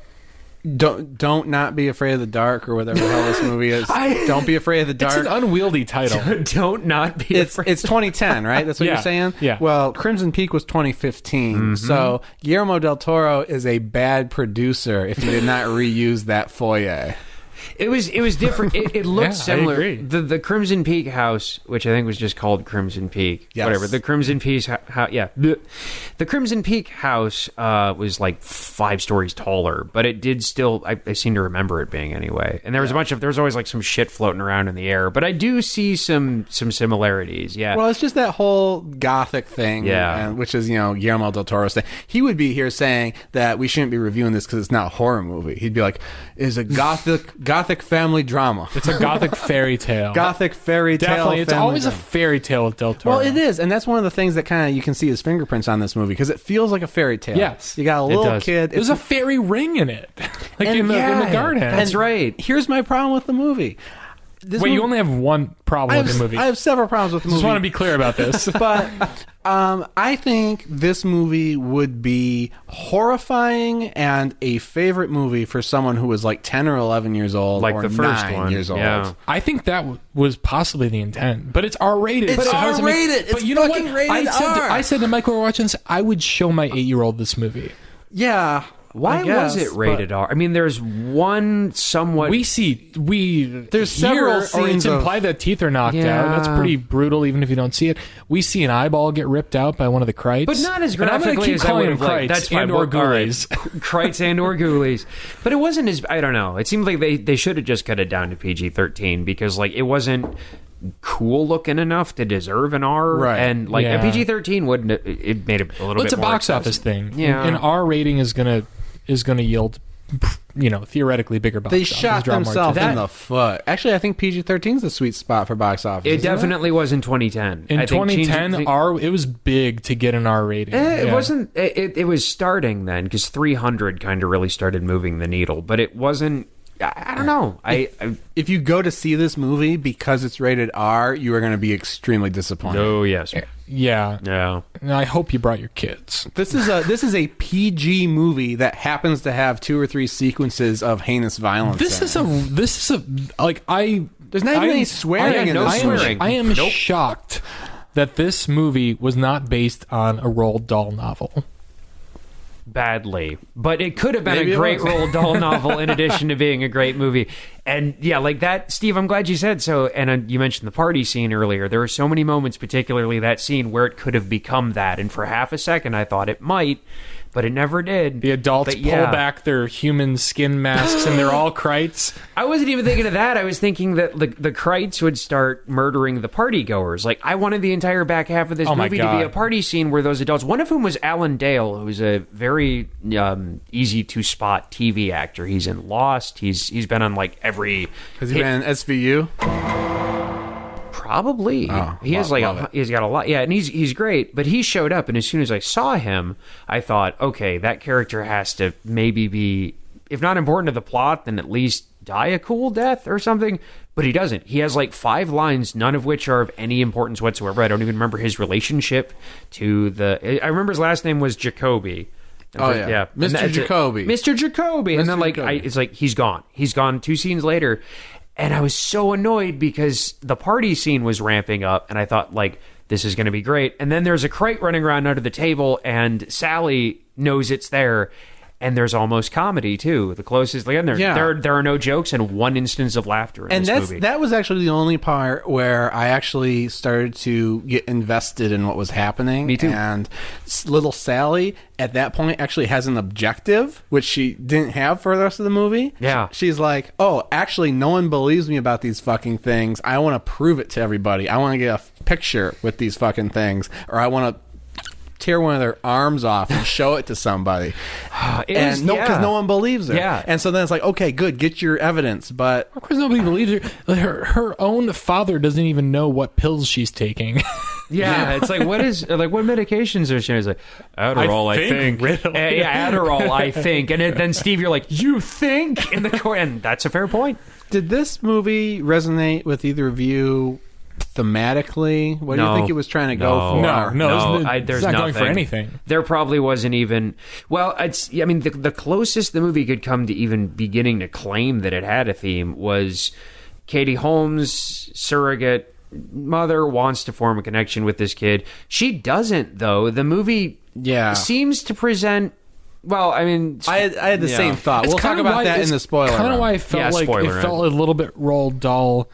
Don't not be afraid of the dark or whatever the hell this movie is. Don't be afraid of the dark. It's an unwieldy title. Don't not be afraid. It's 2010, right? That's what you're saying? Yeah. Well, Crimson Peak was 2015. So Guillermo del Toro is a bad producer if he did not reuse that foyer. It was different. It looked Yeah, similar. I agree. The Crimson Peak house, which I think was just called Crimson Peak, Yes. whatever. The Crimson Peak, the Crimson Peak house was like 5 stories taller, but it did still. I seem to remember it being anyway. And there was there was always like some shit floating around in the air, but I do see some similarities. Yeah. Well, it's just that whole gothic thing, which is Guillermo del Toro's thing. He would be here saying that we shouldn't be reviewing this because it's not a horror movie. He'd be like, "Is a gothic family drama. It's a gothic fairy tale. Gothic fairy tale. Definitely. It's family always drama. a fairy tale with Del Toro. Well, it is, and that's one of the things that kind of you can see his fingerprints on this movie because it feels like a fairy tale. Yes. You got a little does. kid. There's a fairy ring in it. Like in the garden. That's right. Here's my problem with the movie. Wait, you only have one problem with the movie. I have several problems with the movie. Just want to be clear about this. But I think this movie would be horrifying and a favorite movie for someone who was like 10 or 11 years old, Like or the first 9 one. years old. Yeah. I think that was possibly the intent, but it's R-rated. It's so how does it make- R-rated. But It's you know fucking what? rated I R. said to Mike when we were watching this, I would show my 8-year-old this movie. Yeah. Why I guess, was it rated R? I mean, there's one somewhat. There's There's several or scenes it's implied that teeth are knocked Yeah. out. That's pretty brutal, even if you don't see it. We see an eyeball get ripped out by one of the Krites, but not as And I'm gonna graphically keep as I calling would them have liked. Krites That's fine. and or All right. ghoulies. Krites and or ghoulies. But it wasn't as. I don't know. It seemed like they should have just cut it down to PG-13 because like it wasn't cool looking enough to deserve an R. Right. And like Yeah. a PG-13 wouldn't. It made it a little bit. It's a more box office accessible. thing. Yeah. An R rating is gonna yield, theoretically bigger box They office. shot draw more themselves attention. in the foot. Actually, I think PG-13 is the sweet spot for box office. It isn't definitely was in 2010. In I think 2010, changing- it was big to get an R rating. It Yeah. wasn't. It was starting then because 300 kind of really started moving the needle, but it wasn't. I don't know. If you go to see this movie because it's rated R, you are going to be extremely disappointed. Oh yes. Yeah. Yeah. And I hope you brought your kids. This is a PG movie that happens to have 2 or 3 sequences of heinous violence. This is a There's not even any swearing in no this movie. swearing. I am Nope. shocked that this movie was not based on a Roald Dahl novel. Badly, but it could have been Maybe a it great was. Roald Dahl novel in addition to being a great movie. And yeah, like that, Steve, I'm glad you said so. And you mentioned the party scene earlier. There were so many moments, particularly that scene, where it could have become that. And for half a second, I thought it might, but it never did. The adults But yeah. pull back their human skin masks and they're all Krites. I wasn't even thinking of that. I was thinking that the Krites would start murdering the party goers. Like, I wanted the entire back half of this Oh my movie to be God. a party scene where those adults, one of whom was Alan Dale, who's a very easy to spot TV actor. He's in Lost. He's been on like every. Has he been in SVU? Probably. Oh, He has love it. he's got a lot. Yeah, and he's great. But he showed up, and as soon as I saw him, I thought, okay, that character has to maybe be, if not important to the plot, then at least die a cool death or something. But he doesn't. He has like 5 lines, none of which are of any importance whatsoever. I don't even remember his relationship to the. I remember his last name was Jacoby. Oh, yeah. And Mr. that's it. Jacoby. Mr. Jacoby. And then Mr. like Jacoby. it's like he's gone. He's gone 2 scenes later. And I was so annoyed because the party scene was ramping up, and I thought, like, this is going to be great. And then there's a Krite running around under the table, and Sally knows it's there. and there's almost comedy too. The closest, again, there are no jokes and one instance of laughter in this movie. That was actually the only part where I actually started to get invested in what was happening. Me too. And little Sally at that point actually has an objective, which she didn't have for the rest of the movie. Yeah. She's like, oh, actually, no one believes me about these fucking things. I want to prove it to everybody. I want to get a picture with these fucking things, or I want to tear one of their arms off and show it to somebody. Because no one believes her. Yeah. And so then it's like, okay, good, get your evidence. But Of course, nobody believes her. Her own father doesn't even know what pills she's taking. Yeah, it's like, what medications are she? It's like, Adderall, I think. Adderall, I think. And then Steve, you're like, you think? In the court, and that's a fair point. did this movie resonate with either of you thematically? What do you think it was trying to go for? There's not nothing. going for anything. There probably wasn't even. Well, the closest the movie could come to even beginning to claim that it had a theme was Katie Holmes' surrogate mother wants to form a connection with this kid. She doesn't, though. The movie seems to present. Well, I mean, I had the same thought. We'll talk about that in the spoiler. Kind of why I felt like it felt a little bit Roald Dahl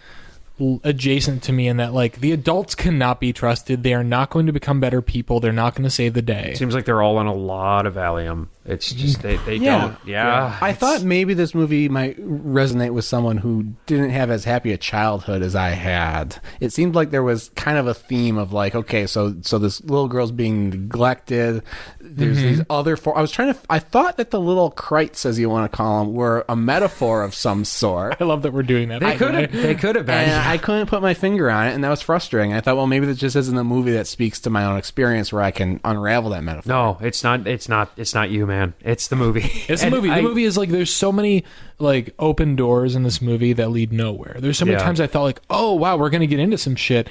adjacent to me, in that like the adults cannot be trusted. They are not going to become better people. They're not going to save the day. It seems like they're all on a lot of Valium. It's just they don't. Yeah. I thought maybe this movie might resonate with someone who didn't have as happy a childhood as I had. It seemed like there was kind of a theme of like, okay, so this little girl's being neglected. There's these other I thought that the little krites, as you want to call them, were a metaphor of some sort. I love that we're doing that. They could have been. And I couldn't put my finger on it, and that was frustrating. I thought, well, maybe this just isn't a movie that speaks to my own experience where I can unravel that metaphor. No, it's not you, man. It's the movie. It's the movie. The movie is like, there's so many like open doors in this movie that lead nowhere. There's so many times I thought like, oh wow, we're gonna get into some shit,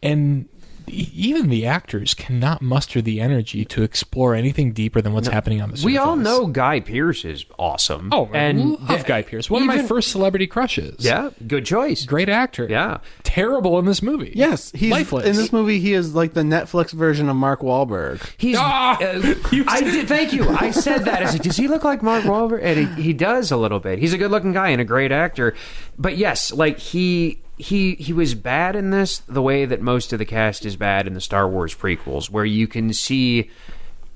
and even the actors cannot muster the energy to explore anything deeper than what's happening on the surface. We all know Guy Pearce is awesome. Oh, and love Guy Pearce. One of my first celebrity crushes. Yeah, good choice. Great actor. Yeah. Terrible in this movie. Yes, he's lifeless. In this movie, he is like the Netflix version of Mark Wahlberg. He's. I did. Thank you. I said that. I was like, does he look like Mark Wahlberg? And he does a little bit. He's a good-looking guy and a great actor. But yes, like he was bad in this the way that most of the cast is bad in the Star Wars prequels, where you can see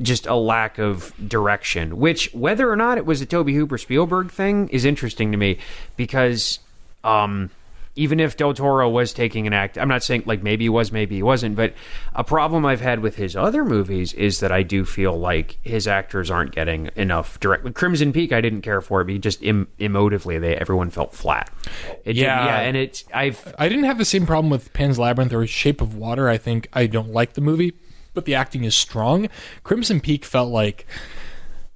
just a lack of direction, which, whether or not it was a Tobe Hooper Spielberg thing, is interesting to me, because even if Del Toro was taking an act, I'm not saying like maybe he was, maybe he wasn't, but a problem I've had with his other movies is that I do feel like his actors aren't getting enough direct. With Crimson Peak, I didn't care for it, but just emotively, everyone felt flat. I didn't have the same problem with Pan's Labyrinth or Shape of Water. I think I don't like the movie, but the acting is strong. Crimson Peak felt like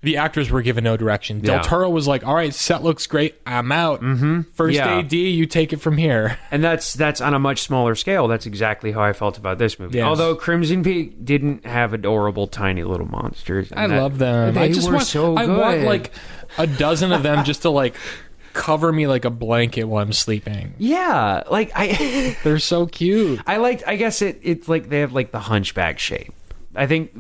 the actors were given no direction. Del Toro was like, all right, set looks great, I'm out. First AD, you take it from here. And that's on a much smaller scale. That's exactly how I felt about this movie. Yes. Although Crimson Peak didn't have adorable, tiny little monsters. I love them. They were so good. I want like a dozen of them just to like cover me like a blanket while I'm sleeping. Yeah, like they're so cute. I guess it's like they have like the hunchback shape. I think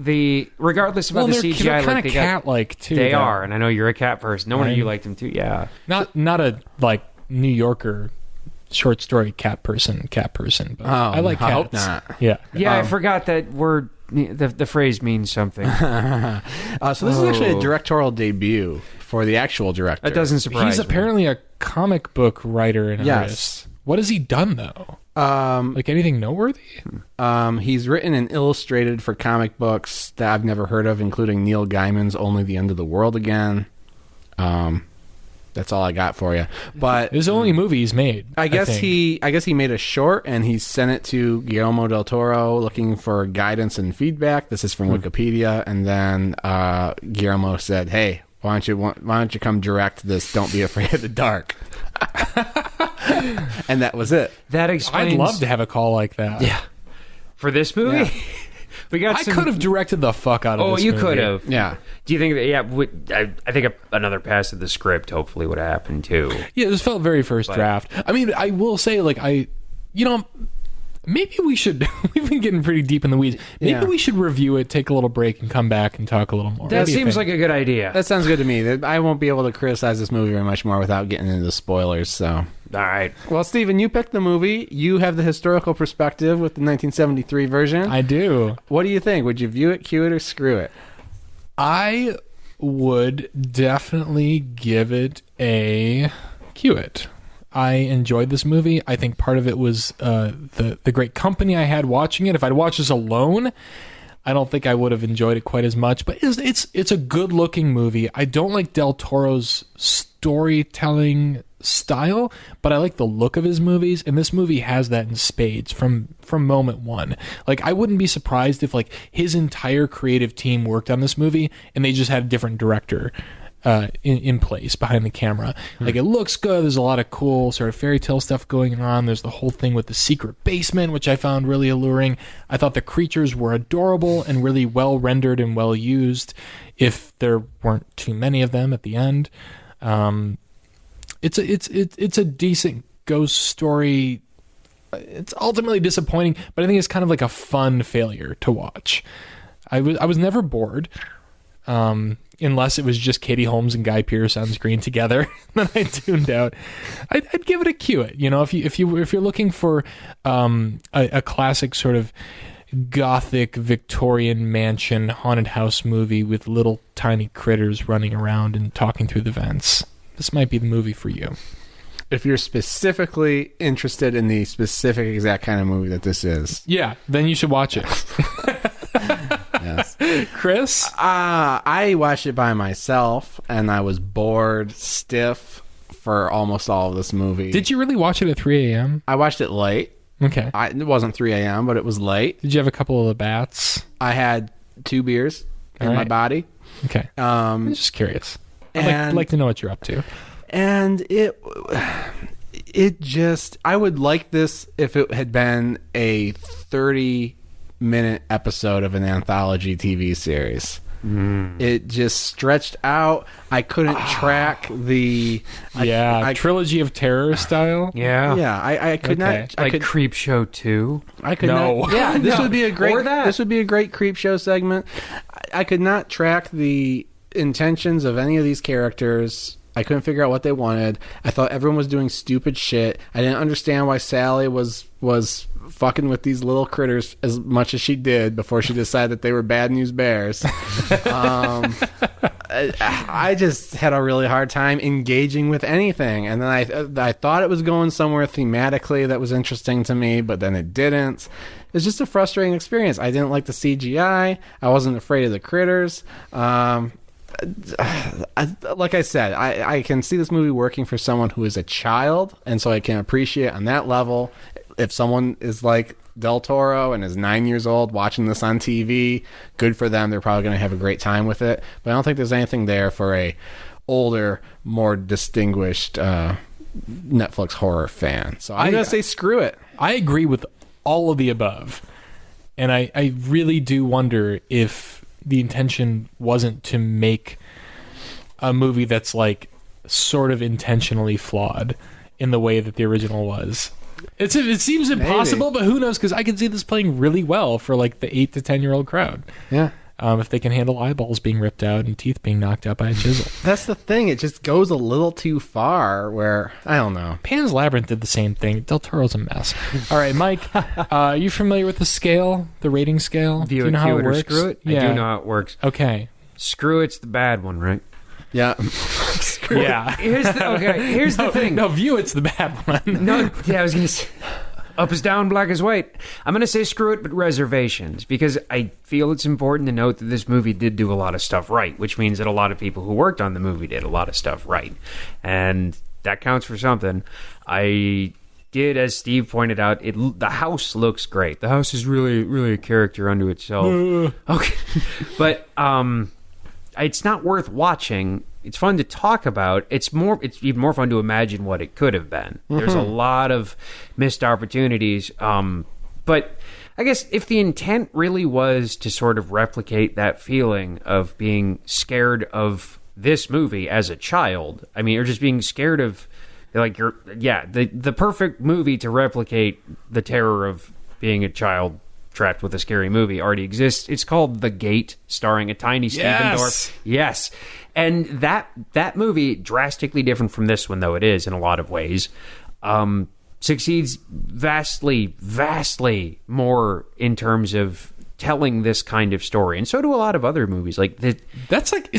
regardless about the CGI, they're kind of cat-like too. They are, and I know you're a cat person. No wonder you like them too. Yeah, not a like New Yorker short story cat person. But I like cats. I hope not. Yeah. I forgot that word. The phrase means something. So this is actually a directorial debut for the actual director. That doesn't surprise me. He's apparently a comic book writer and artist. What has he done though? Like anything noteworthy? He's written and illustrated for comic books that I've never heard of, including Neil Gaiman's Only the End of the World Again. That's all I got for you. But this is the only movie he's made. I guess he made a short and he sent it to Guillermo-del-Toro looking for guidance and feedback. This is from Wikipedia, and then Guillermo said, "Hey, why don't you come direct this? Don't be afraid of the dark." And that was it. That explains. I'd love to have a call like that. Yeah. For this movie, I could have directed the fuck out of this movie. Oh, you could have. Yeah. Do you think that? Yeah. I think another pass of the script hopefully would have happened too. Yeah, this felt very first draft. I mean, I will say, like, Maybe we should. We've been getting pretty deep in the weeds. Maybe we should review it, take a little break, and come back and talk a little more. That seems like a good idea. That sounds good to me. I won't be able to criticize this movie very much more without getting into the spoilers. So, all right. Well, Steven, you picked the movie. You have the historical perspective with the 1973 version. I do. What do you think? Would you view it, cue it, or screw it? I would definitely give it a cue it. I enjoyed this movie. I think part of it was the great company I had watching it. If I'd watched this alone, I don't think I would have enjoyed it quite as much. But it's a good looking movie. I don't like Del Toro's storytelling style, but I like the look of his movies, and this movie has that in spades from moment one. Like, I wouldn't be surprised if like his entire creative team worked on this movie and they just had a different director in place behind the camera. Like, it looks good. There's a lot of cool sort of fairy tale stuff going on. There's the whole thing with the secret basement, which I found really alluring. I thought the creatures were adorable and really well rendered and well used, if there weren't too many of them at the end. It's a decent ghost story. It's ultimately disappointing, but I think it's kind of like a fun failure to watch. I was never bored. Unless it was just Katie Holmes and Guy Pearce on screen together, then I tuned out. I'd give it a cue it. You know, if you're looking for a classic sort of gothic Victorian mansion haunted house movie with little tiny critters running around and talking through the vents, this might be the movie for you. If you're specifically interested in the specific exact kind of movie that this is, yeah, then you should watch it. yes. Chris? I watched it by myself, and I was bored stiff for almost all of this movie. Did you really watch it at 3 a.m.? I watched it late. Okay. It wasn't 3 a.m., but it was late. Did you have a couple of the bats? I had 2 beers in my body. Okay. I'm just curious. I'd like to know what you're up to. And it just, I would like this if it had been a 30-minute episode of an anthology TV series. It just stretched out. I couldn't track the Trilogy of Terror style. I could not. Like Creep Show 2. I could not. Yeah, this would be a great. Or that. This would be a great Creep Show segment. I could not track the intentions of any of these characters. I couldn't figure out what they wanted. I thought everyone was doing stupid shit. I didn't understand why Sally was fucking with these little critters as much as she did before she decided that they were bad news bears. I just had a really hard time engaging with anything. And then I thought it was going somewhere thematically that was interesting to me, but then it didn't. It's just a frustrating experience. I didn't like the CGI. I wasn't afraid of the critters. Like I said, I can see this movie working for someone who is a child, and so I can appreciate on that level. If someone is like Del Toro and is 9 years old watching this on TV, good for them. They're probably going to have a great time with it. But I don't think there's anything there for a older, more distinguished Netflix horror fan. So I'm going to say screw it. I agree with all of the above. And I really do wonder if the intention wasn't to make a movie that's like sort of intentionally flawed in the way that the original was. It seems impossible, but who knows? Because I can see this playing really well for like the 8 to 10-year-old crowd. Yeah. If they can handle eyeballs being ripped out and teeth being knocked out by a chisel. That's the thing. It just goes a little too far where, I don't know. Pan's Labyrinth did the same thing. Del Toro's a mess. All right, Mike, are you familiar with the scale, the rating scale? Do you know how it or works? Screw it? Yeah. I do know how it works. Okay. Screw it's the bad one, right? Yeah. Yeah. Here's the thing. No, view it's the bad one. No, yeah, I was going to say, up is down, black is white. I'm going to say screw it, but reservations, because I feel it's important to note that this movie did do a lot of stuff right, which means that a lot of people who worked on the movie did a lot of stuff right. And that counts for something. I did, as Steve pointed out, the house looks great. The house is really, really a character unto itself. Okay. But it's not worth watching. It's fun to talk about. It's even more fun to imagine what it could have been. There's a lot of missed opportunities. But I guess if the intent really was to sort of replicate that feeling of being scared of this movie as a child, I mean, or just being scared of, like, the perfect movie to replicate the terror of being a child trapped with a scary movie already exists. It's called The Gate, starring a tiny Stephen Dorff. Yes. And that movie, drastically different from this one, though it is in a lot of ways, succeeds vastly more in terms of telling this kind of story. And so do a lot of other movies. Like That's like,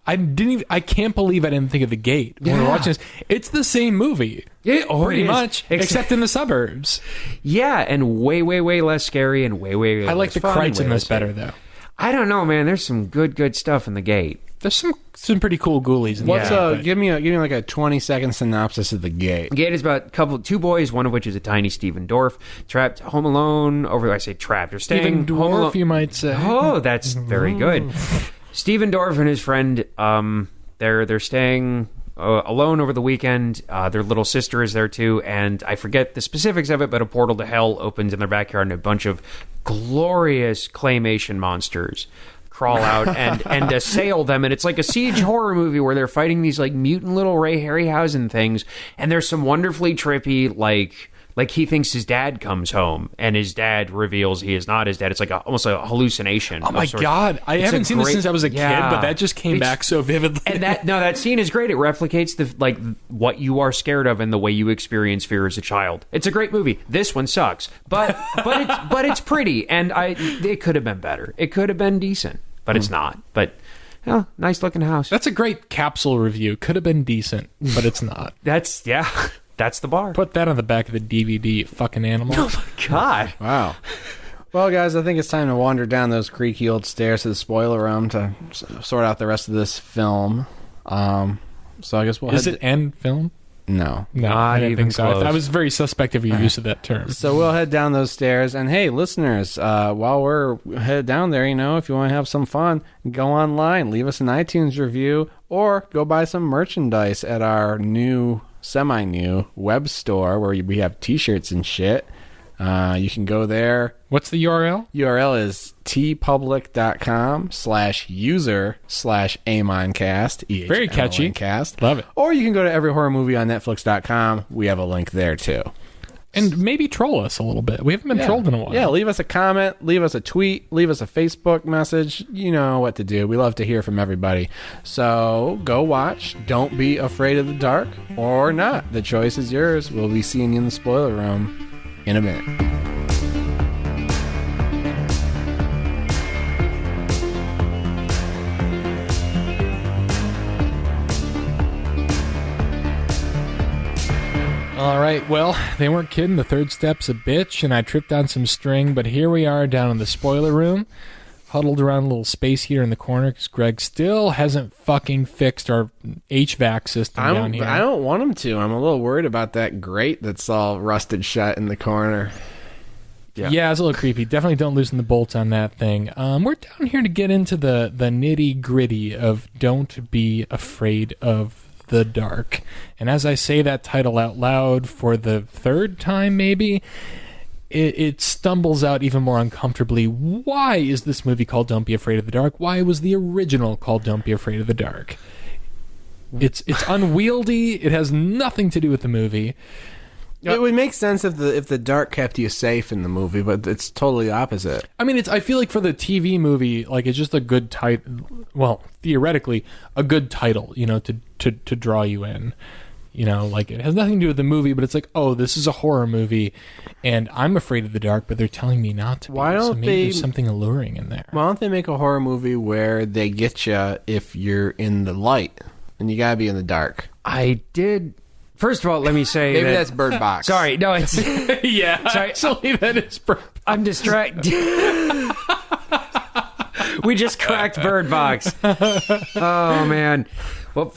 I can't believe I didn't think of The Gate when we were watching this. It's the same movie. Pretty much, except in the suburbs. Yeah, and way less scary and way I like the Kreitz in this better, though. I don't know, man. There's some good stuff in The Gate. There's some pretty cool ghoulies in there. Give me like a 20-second synopsis of The Gate. The Gate is about two boys, one of which is a tiny Stephen Dorff, trapped home alone. I say trapped. They're staying Stephen home alone. Dorff, you might say. Oh, that's very good. Stephen Dorff and his friend, they're staying alone over the weekend. Their little sister is there too, and I forget the specifics of it, but a portal to hell opens in their backyard, and a bunch of glorious claymation monsters crawl out and assail them, and it's like a siege horror movie where they're fighting these like mutant little Ray Harryhausen things, and there's some wonderfully trippy like he thinks his dad comes home, and his dad reveals he is not his dad. It's like almost a hallucination. Oh my God. I haven't seen this since I was a kid, but that just came back so vividly. And that scene is great. It replicates what you are scared of and the way you experience fear as a child. It's a great movie. This one sucks, but it's pretty, and it could have been better. It could have been decent, but it's not. But nice looking house. That's a great capsule review. Could have been decent, but it's not. That's the bar. Put that on the back of the DVD, you fucking animal. Oh my God. Wow. Well, guys, I think it's time to wander down those creaky old stairs to the spoiler room to sort out the rest of this film. So I guess we'll Is it end film? No. I didn't even think so. close. I was very suspect of your use of that term. So we'll head down those stairs. And hey, listeners, while we're headed down there, if you want to have some fun, go online, leave us an iTunes review, or go buy some merchandise at our new, semi-new web store where we have t-shirts and shit. You can go there. What's the URL? URL is tpublic.com/user/EHMONcast. Very catchy. Cast. Love it. Or you can go to everyhorrormovieonnetflix.com. We have a link there too. And maybe troll us a little bit. We haven't been trolled in a while. Yeah, leave us a comment, leave us a tweet, leave us a Facebook message. You know what to do. We love to hear from everybody. So go watch Don't Be Afraid of the Dark or not. The choice is yours. We'll be seeing you in the spoiler room in a minute. All right, well, they weren't kidding. The third step's a bitch, and I tripped on some string, but here we are down in the spoiler room, huddled around a little space heater in the corner, because Greg still hasn't fucking fixed our HVAC system down here. I don't want him to. I'm a little worried about that grate that's all rusted shut in the corner. Yeah, it's a little creepy. Definitely don't loosen the bolts on that thing. We're down here to get into the nitty-gritty of Don't Be Afraid of the Dark. And as I say that title out loud for the third time maybe, it stumbles out even more uncomfortably. Why is this movie called Don't Be Afraid of the Dark? Why was the original called Don't Be Afraid of the Dark? It's unwieldy. It has nothing to do with the movie. It would make sense if the dark kept you safe in the movie, but it's totally opposite. I mean, I feel like for the TV movie, like it's just a good title. Well, theoretically, a good title, to draw you in. Like it has nothing to do with the movie, but it's like, oh, this is a horror movie, and I'm afraid of the dark, but they're telling me not to be. Why don't so maybe there's something alluring in there? Why don't they make a horror movie where they get you if you're in the light, and you gotta be in the dark? I did. First of all, let me say maybe that's Bird Box. Sorry, no, it's yeah. Sorry, actually, that is Bird Box. I'm distracted. We just cracked Bird Box. Oh man. Well,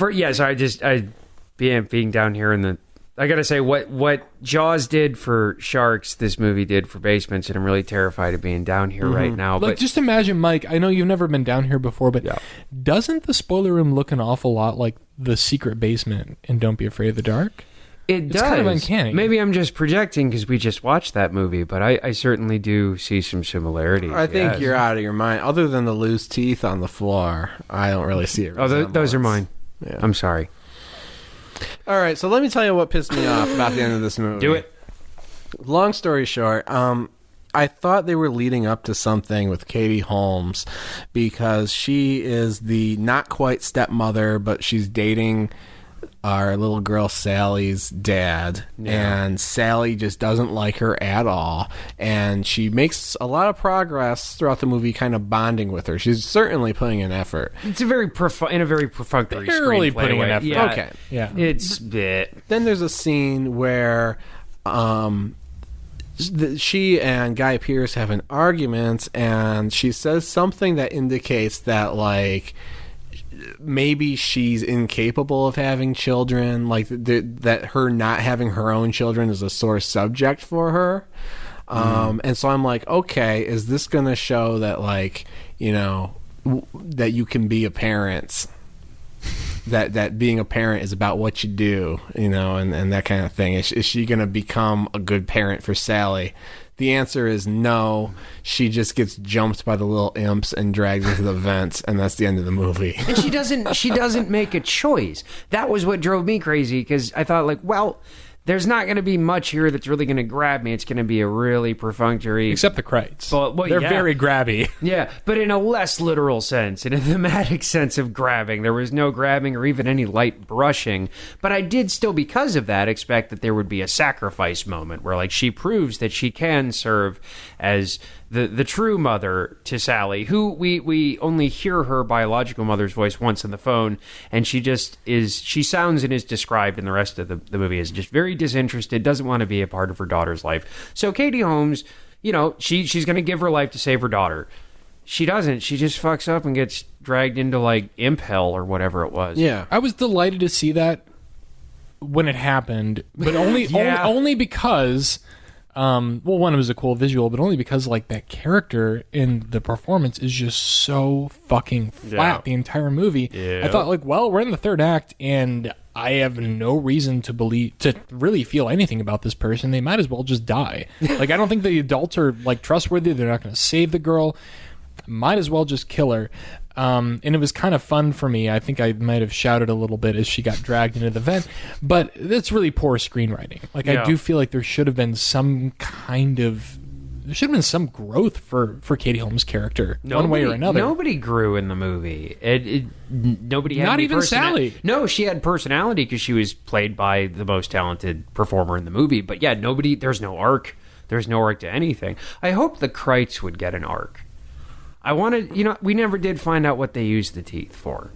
being down here in the. I gotta say, what Jaws did for sharks, this movie did for basements, and I'm really terrified of being down here right now. Like, just imagine, Mike, I know you've never been down here before, but doesn't the spoiler room look an awful lot like the secret basement in Don't Be Afraid of the Dark? It's kind of uncanny. Maybe I'm just projecting because we just watched that movie, but I certainly do see some similarities. I think you're out of your mind. Other than the loose teeth on the floor, I don't really see it. Oh, those are mine. Yeah. I'm sorry. All right, so let me tell you what pissed me off about the end of this movie. Do it. Long story short, I thought they were leading up to something with Katie Holmes because she is the not quite stepmother, but she's dating our little girl Sally's dad, and Sally just doesn't like her at all, and she makes a lot of progress throughout the movie kind of bonding with her. She's certainly putting an effort. It's a very in a very perfunctory Barely screenplay putting way. an effort. Yeah, Okay. Yeah. it's bit. Then there's a scene where she and Guy Pearce have an argument, and she says something that indicates that, like, maybe she's incapable of having children, like that her not having her own children is a sore subject for her. And so I'm like, okay, is this going to show that, like, you know, that you can be a parent, that being a parent is about what you do, you know, and that kind of thing. Is she going to become a good parent for Sally? The answer is no. She just gets jumped by the little imps and dragged into the vents, and that's the end of the movie. And she doesn't make a choice. That was what drove me crazy, because I thought, like, well, there's not going to be much here that's really going to grab me. It's going to be a really perfunctory... Except the Kreitz. Well, they're very grabby. Yeah, but in a less literal sense, in a thematic sense of grabbing. There was no grabbing or even any light brushing. But I did still, because of that, expect that there would be a sacrifice moment where, like, she proves that she can serve as the true mother to Sally, who we only hear her biological mother's voice once on the phone, and she sounds and is described in the rest of the movie as just very disinterested, doesn't want to be a part of her daughter's life. So Katie Holmes, you know, she's going to give her life to save her daughter. She doesn't. She just fucks up and gets dragged into, like, imp hell or whatever it was. Yeah. I was delighted to see that when it happened, but only Yeah. only because well, one, it was a cool visual, but only because, like, that character in the performance is just so fucking flat the entire movie. Yeah. I thought, like, well, we're in the third act, and I have no reason to really feel anything about this person. They might as well just die. Like, I don't think the adults are, like, trustworthy. They're not going to save the girl. Might as well just kill her. And it was kind of fun for me. I think I might have shouted a little bit as she got dragged into the vent, but that's really poor screenwriting. Like, I do feel like there should have been some growth for Katie Holmes' character, one way or another. Nobody grew in the movie. Nobody had Not any even Sally. No, she had personality because she was played by the most talented performer in the movie. But yeah, there's no arc. There's no arc to anything. I hope the Kreitz would get an arc. I wanted, you know, we never did find out what they used the teeth for.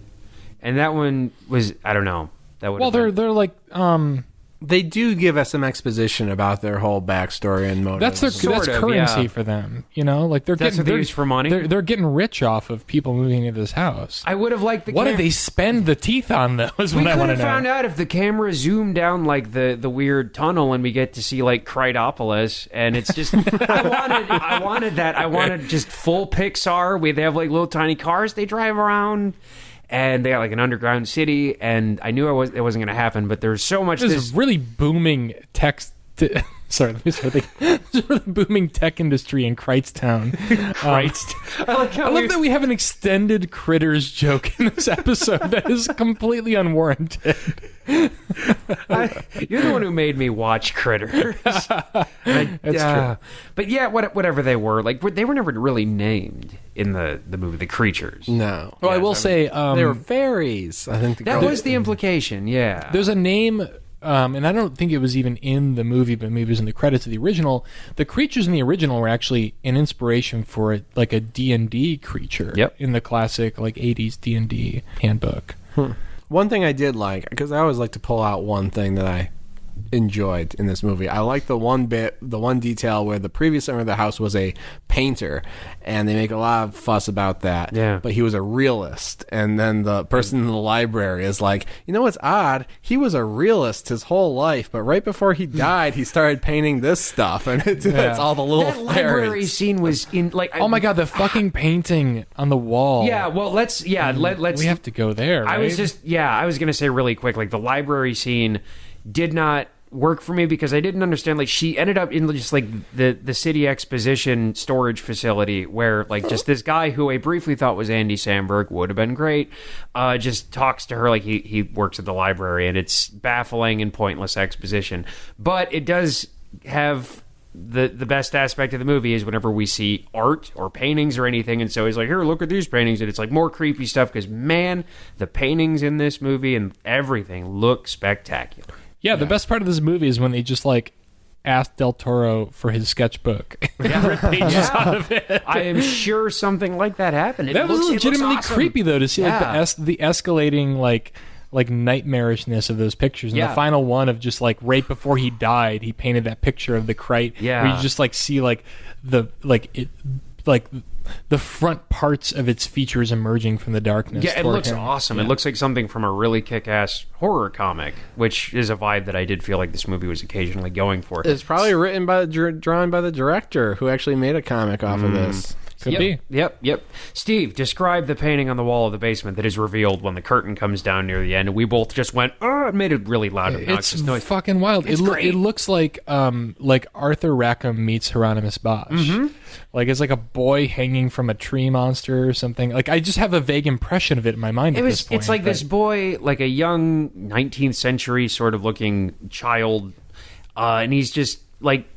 And that one was, I don't know. They're like, They do give us some exposition about their whole backstory and motives. that's currency for them, you know. Like, what they use for money. They're getting rich off of people moving into this house. I would have liked the. What did they spend the teeth on, though? Is what I want to know. We could have found out if the camera zoomed down, like, the weird tunnel, and we get to see, like, Kreitopolis, and it's just. I wanted that. I wanted just full Pixar. They have, like, little tiny cars they drive around. And they got, like, an underground city, and I knew it wasn't going to happen, but there's so much. There's a really booming sorry, let me start thinking. There's a really booming tech industry in Kreitstown. I love that we have an extended Critters joke in this episode that is completely unwarranted. You're the one who made me watch Critters. That's true. But yeah, whatever they were, like, they were never really named in the movie, the creatures. No. Well, I will say they were fairies. I think that was the implication. Yeah, there's a name. And I don't think it was even in the movie, but maybe it was in the credits of the original. The creatures in the original were actually an inspiration for, like, a D&D creature in the classic, like, 80s D&D handbook. One thing I did like, because I always like to pull out one thing that I enjoyed in this movie. I like the one detail where the previous owner of the house was a painter, and they make a lot of fuss about that. Yeah. But he was a realist, and then the person in the library is like, you know what's odd? He was a realist his whole life, but right before he died, he started painting this stuff, and it's all the little that library fairies. scene was in, like, Oh my god, the fucking painting on the wall. Yeah, well, let's. We have to go there. Right? I was gonna say really quick, like, the library scene did not work for me because I didn't understand, like, she ended up in just, like, the city exposition storage facility where, like, just this guy who I briefly thought was Andy Samberg, would have been great, just talks to her like he works at the library, and it's baffling and pointless exposition. But it does have the best aspect of the movie is whenever we see art or paintings or anything, and so he's like, here, look at these paintings, and it's like more creepy stuff, because man, the paintings in this movie and everything look spectacular. Yeah, the best part of this movie is when they just like asked Del Toro for his sketchbook. Yeah. Rip pages out of it. I am sure something like that happened. That was legitimately awesome. creepy though, to see Yeah. like the escalating like nightmarishness of those pictures. And Yeah. the final one of just like right before he died, he painted that picture of the Krite. Yeah. Where you just like see like the front parts of its features emerging from the darkness. Yeah, it toward looks him. awesome. Yeah. It looks like something from a really kick-ass horror comic, which is a vibe that I did feel like this movie was occasionally going for. It's probably written by drawn by the director who actually made a comic off of this. Could be. Yep. Steve, describe the painting on the wall of the basement that is revealed when the curtain comes down near the end, and we both just went, oh, it made a really loud, obnoxious It's noise. fucking wild. It's great. It looks like Arthur Rackham meets Hieronymus Bosch. Mm-hmm. Like it's like a boy hanging from a tree monster or something. Like I just have a vague impression of it in my mind. It's like this boy, like a young 19th century sort of looking child, and he's just like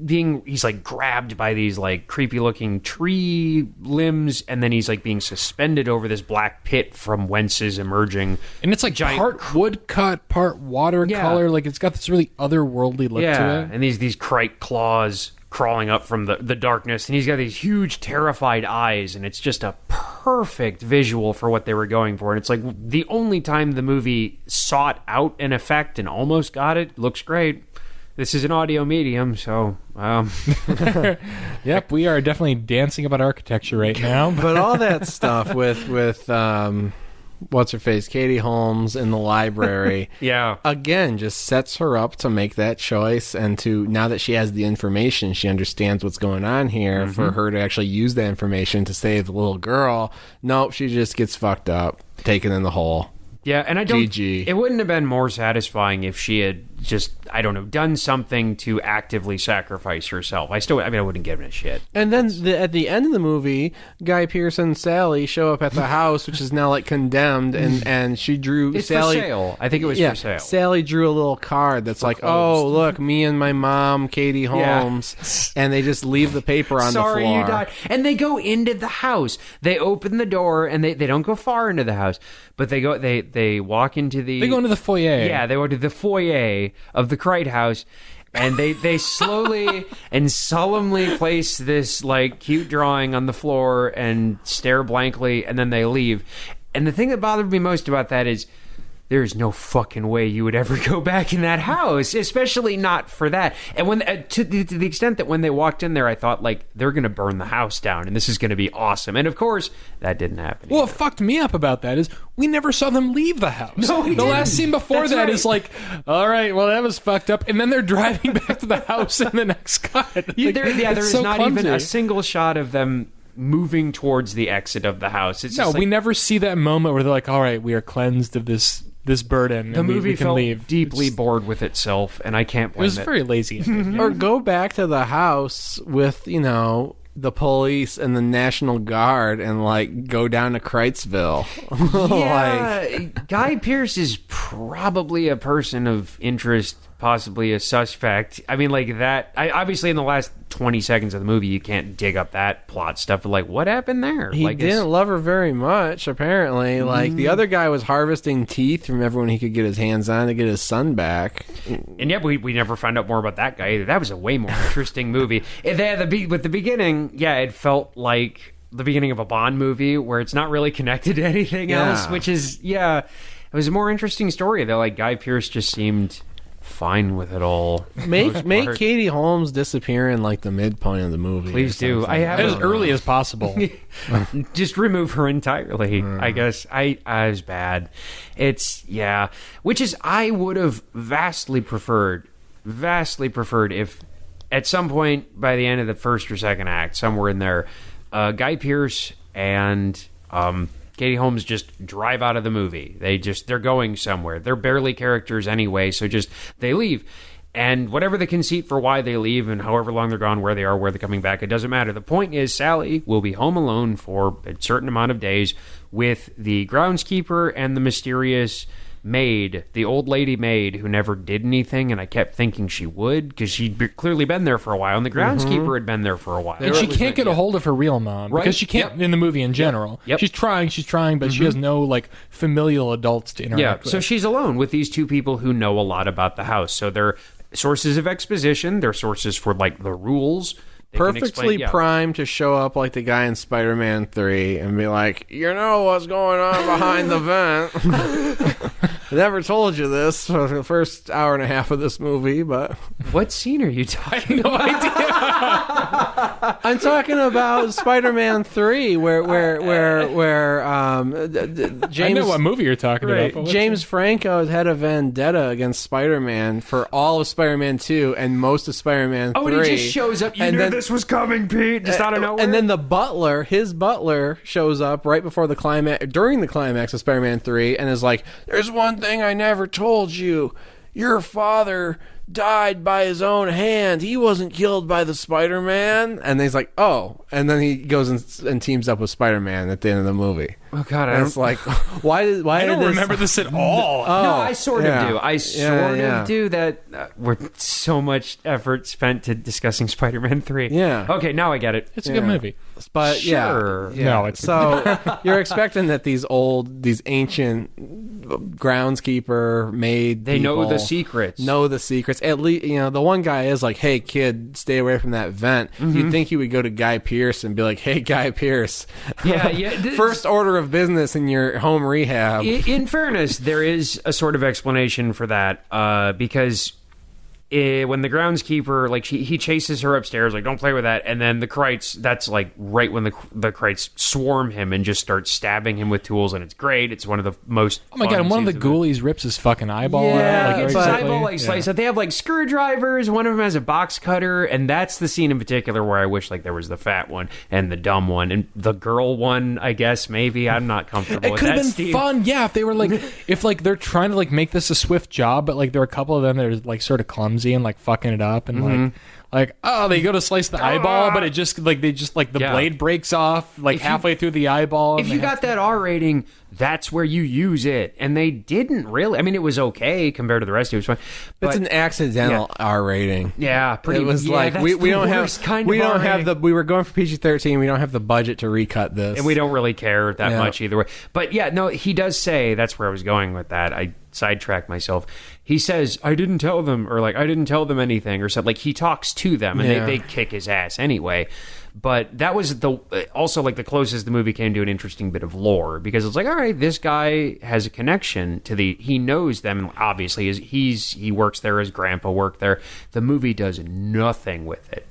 he's like grabbed by these like creepy looking tree limbs, and then he's like being suspended over this black pit from whence is emerging. And it's like giant part woodcut, part watercolor. Yeah. Like it's got this really otherworldly look to it. And these Krite claws crawling up from the darkness, and he's got these huge terrified eyes, and it's just a perfect visual for what they were going for. And it's like the only time the movie sought out an effect and almost got it. Looks great. This is an audio medium, so Yep, we are definitely dancing about architecture right now. But all that stuff with what's her face, Katie Holmes in the library, yeah. again, just sets her up to make that choice, and to now that she has the information, she understands what's going on here. For her to actually use that information to save the little girl, nope, she just gets fucked up, taken in the hole. Yeah, and I don't. GG. It wouldn't have been more satisfying if she had just, I don't know, done something to actively sacrifice herself. I wouldn't give it a shit. And then at the end of the movie, Guy Pearce and Sally show up at the house, which is now like condemned, and she drew It's Sally. for sale. I think it was for sale. Sally drew a little card that's like, "Oh, look, me and my mom, Katie Holmes," and they just leave the paper on the floor. Sorry you died. And they go into the house. They open the door, and they don't go far into the house, but they walk into the. They go into the foyer. Yeah, they go to the foyer of the Krite house, and they slowly and solemnly place this like cute drawing on the floor and stare blankly, and then they leave. And the thing that bothered me most about that is there's no fucking way you would ever go back in that house, especially not for that. And when to the extent that when they walked in there, I thought like they're going to burn the house down and this is going to be awesome. And of course, that didn't happen. Well, what fucked me up about that is we never saw them leave the house. No, we the didn't. last scene before That's that right. is like, all right, well, that was fucked up. And then they're driving back to the house in the next cut. Like, There's so not clumsy. even a single shot of them moving towards the exit of the house. It's No, just we like, never see that moment where they're like, all right, we are cleansed of this burden. the and movie we can felt leave. deeply It's- bored with itself, and I can't It blame was it. very lazy. ending, yeah. Or go back to the house with, the police and the National Guard and, like, go down to Kreitsville. Yeah, Guy Pearce is probably a person of interest, possibly a suspect. I mean, like that. Obviously, in the last 20 seconds of the movie, you can't dig up that plot stuff. But like, what happened there? He like, didn't love her very much, apparently. Like, the other guy was harvesting teeth from everyone he could get his hands on to get his son back. And yet, we never found out more about that guy either. That was a way more interesting movie. With the beginning, yeah, it felt like the beginning of a Bond movie where it's not really connected to anything else, which is, it was a more interesting story. Though, like, Guy Pearce just seemed fine with it all. Make Katie Holmes disappear in, like, the midpoint of the movie. Please do. I have As early as possible. just remove her entirely. I guess I was bad. Which is I would have vastly preferred if at some point by the end of the first or second act, somewhere in there, Guy Pearce and Katie Holmes just drive out of the movie. They're going somewhere. They're barely characters anyway, so just they leave. And whatever the conceit for why they leave and however long they're gone, where they are, where they're coming back, it doesn't matter. The point is Sally will be home alone for a certain amount of days with the groundskeeper and the mysterious maid, the old lady maid who never did anything, and I kept thinking she would because she'd clearly been there for a while, and the groundskeeper had been there for a while. And she can't get a hold of her real mom because she can't in the movie in general. Yep. She's trying, but she has no like familial adults to interact with. So she's alone with these two people who know a lot about the house. So they're sources of exposition. They're sources for like the rules. They perfectly primed to show up like the guy in Spider-Man 3 and be like, you know what's going on behind the vent. I never told you this for the first hour and a half of this movie, but... What scene are you talking about? No idea. I'm talking about Spider-Man 3 where James... I know what movie you're talking about. But James Franco had a vendetta against Spider-Man for all of Spider-Man 2 and most of Spider-Man 3. Oh, and he just shows up. You knew this was coming, Pete, just out of nowhere. And then his butler, shows up right before the climax, during the climax of Spider-Man 3, and is like, "There's one thing I never told you. Your father died by his own hand. He wasn't killed by the Spider-Man." And he's like, "Oh." And then he goes and teams up with Spider-Man at the end of the movie. Oh God! And it's like, why I don't remember this at all. No, I sort of do. I sort of do. That with so much effort spent to discussing Spider-Man 3. Yeah. Okay, now I get it. It's a good movie. But Sure. No, it's so you're expecting that these ancient groundskeeper maid They know people the secrets. know the secrets. At least, the one guy is like, "Hey kid, stay away from that vent." You'd think he would go to Guy Pearce and be like, "Hey Guy Pearce, Yeah. first order of business in your home rehab." In fairness, there is a sort of explanation for that because when the groundskeeper, like he chases her upstairs, like, "Don't play with that," and then the Krites, that's like right when the Krites swarm him and just start stabbing him with tools, and it's great. It's one of the most Oh my god! And one of the ghoulies rips his fucking eyeball out. Yeah, Like, his basically. eyeball like slice out. They have like screwdrivers. One of them has a box cutter, and that's the scene in particular where I wish like there was the fat one and the dumb one and the girl one. I guess maybe I'm not comfortable. It with could have that, been Steve. fun, yeah, if they were like, if like they're trying to like make this a swift job, but like there are a couple of them that are like sort of clumsy and like fucking it up, and like oh, they go to slice the eyeball, but it just like the blade breaks off like halfway through the eyeball. If you got that R rating, that's where you use it, and they didn't really. I mean, it was okay compared to the rest. It was fine. But It's an accidental R rating. yeah, pretty. It was like that's we the don't worst have kind we of don't R have rating. the we were going for PG-13. We don't have the budget to recut this, And we don't really care that Yeah. much either way. But yeah, no, he does say, that's where I was going with that. I sidetracked myself. He says, "I didn't tell them," or like, "I didn't tell them anything," or something. Like, he talks to them, and Yeah. they kick his ass anyway. But that was also like the closest the movie came to an interesting bit of lore, because it's like, all right, this guy has a connection to he knows them, and obviously he works there, his grandpa worked there. The movie does nothing with it.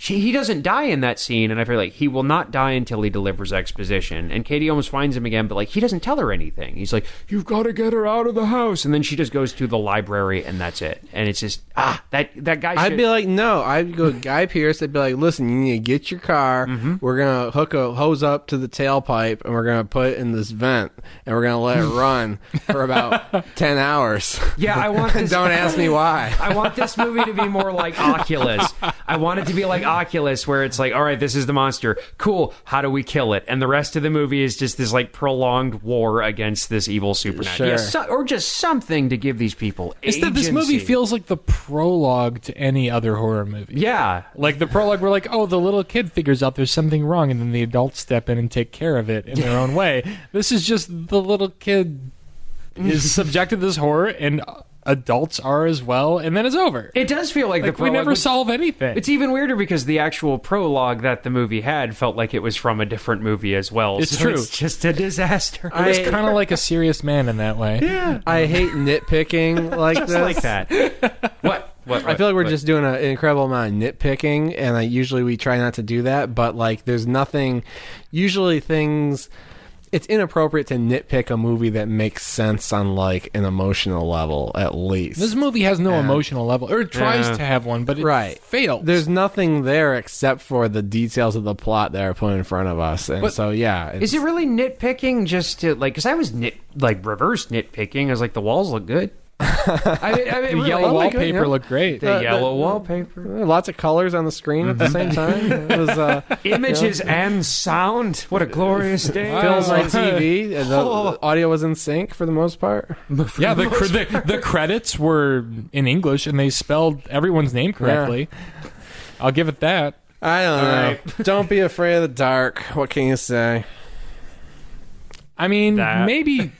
He doesn't die in that scene, and I feel like he will not die until he delivers exposition. And Katie almost finds him again, but like he doesn't tell her anything. He's like, "You've got to get her out of the house," and then she just goes to the library, and that's it. And it's just that guy. I'd be like, no. I'd go to Guy Pearce. I'd be like, "Listen, you need to get your car. We're gonna hook a hose up to the tailpipe, and we're gonna put it in this vent, and we're gonna let it run for about 10 hours." Yeah, I want this. Don't ask me why. I want this movie to be more like Oculus. I want it to be like Oculus, where it's like, all right, this is the monster. Cool. How do we kill it? And the rest of the movie is just this like prolonged war against this evil supernatural. Sure. Yeah, or just something to give these people It's that this movie agency. feels like the prologue to any other horror movie. Yeah. Like the prologue, we're like, oh, the little kid figures out there's something wrong, and then the adults step in and take care of it in their own way. This is just the little kid is subjected to this horror, and adults are as well, and then it's over. It does feel like the Like we prologue never was- solve anything. It's even weirder because the actual prologue that the movie had felt like it was from a different movie as well. It's So true. It's just a disaster. It was kind of like A Serious Man in that way. yeah. I hate nitpicking like Just this. like that. What? I feel like we're just doing an incredible amount of nitpicking, and usually we try not to do that, but like there's nothing, usually things, it's inappropriate to nitpick a movie that makes sense on like an emotional level, at least. This movie has no emotional level, or it tries Yeah. to have one, but it fails. There's nothing there except for the details of the plot that are put in front of us, and But so yeah. Is it really nitpicking just to like? Because I was reverse nitpicking. I was like, the walls look good. I mean, The really, yellow like it, wallpaper yeah. looked great. the yellow wallpaper, Lots of colors on the screen at the same time. It was images and sound. What a glorious day! films on TV. And the audio was in sync for the most part. Yeah, the credits were in English and they spelled everyone's name correctly. I'll give it that. I don't know. Don't be afraid of the dark. What can you say? I mean, That- maybe,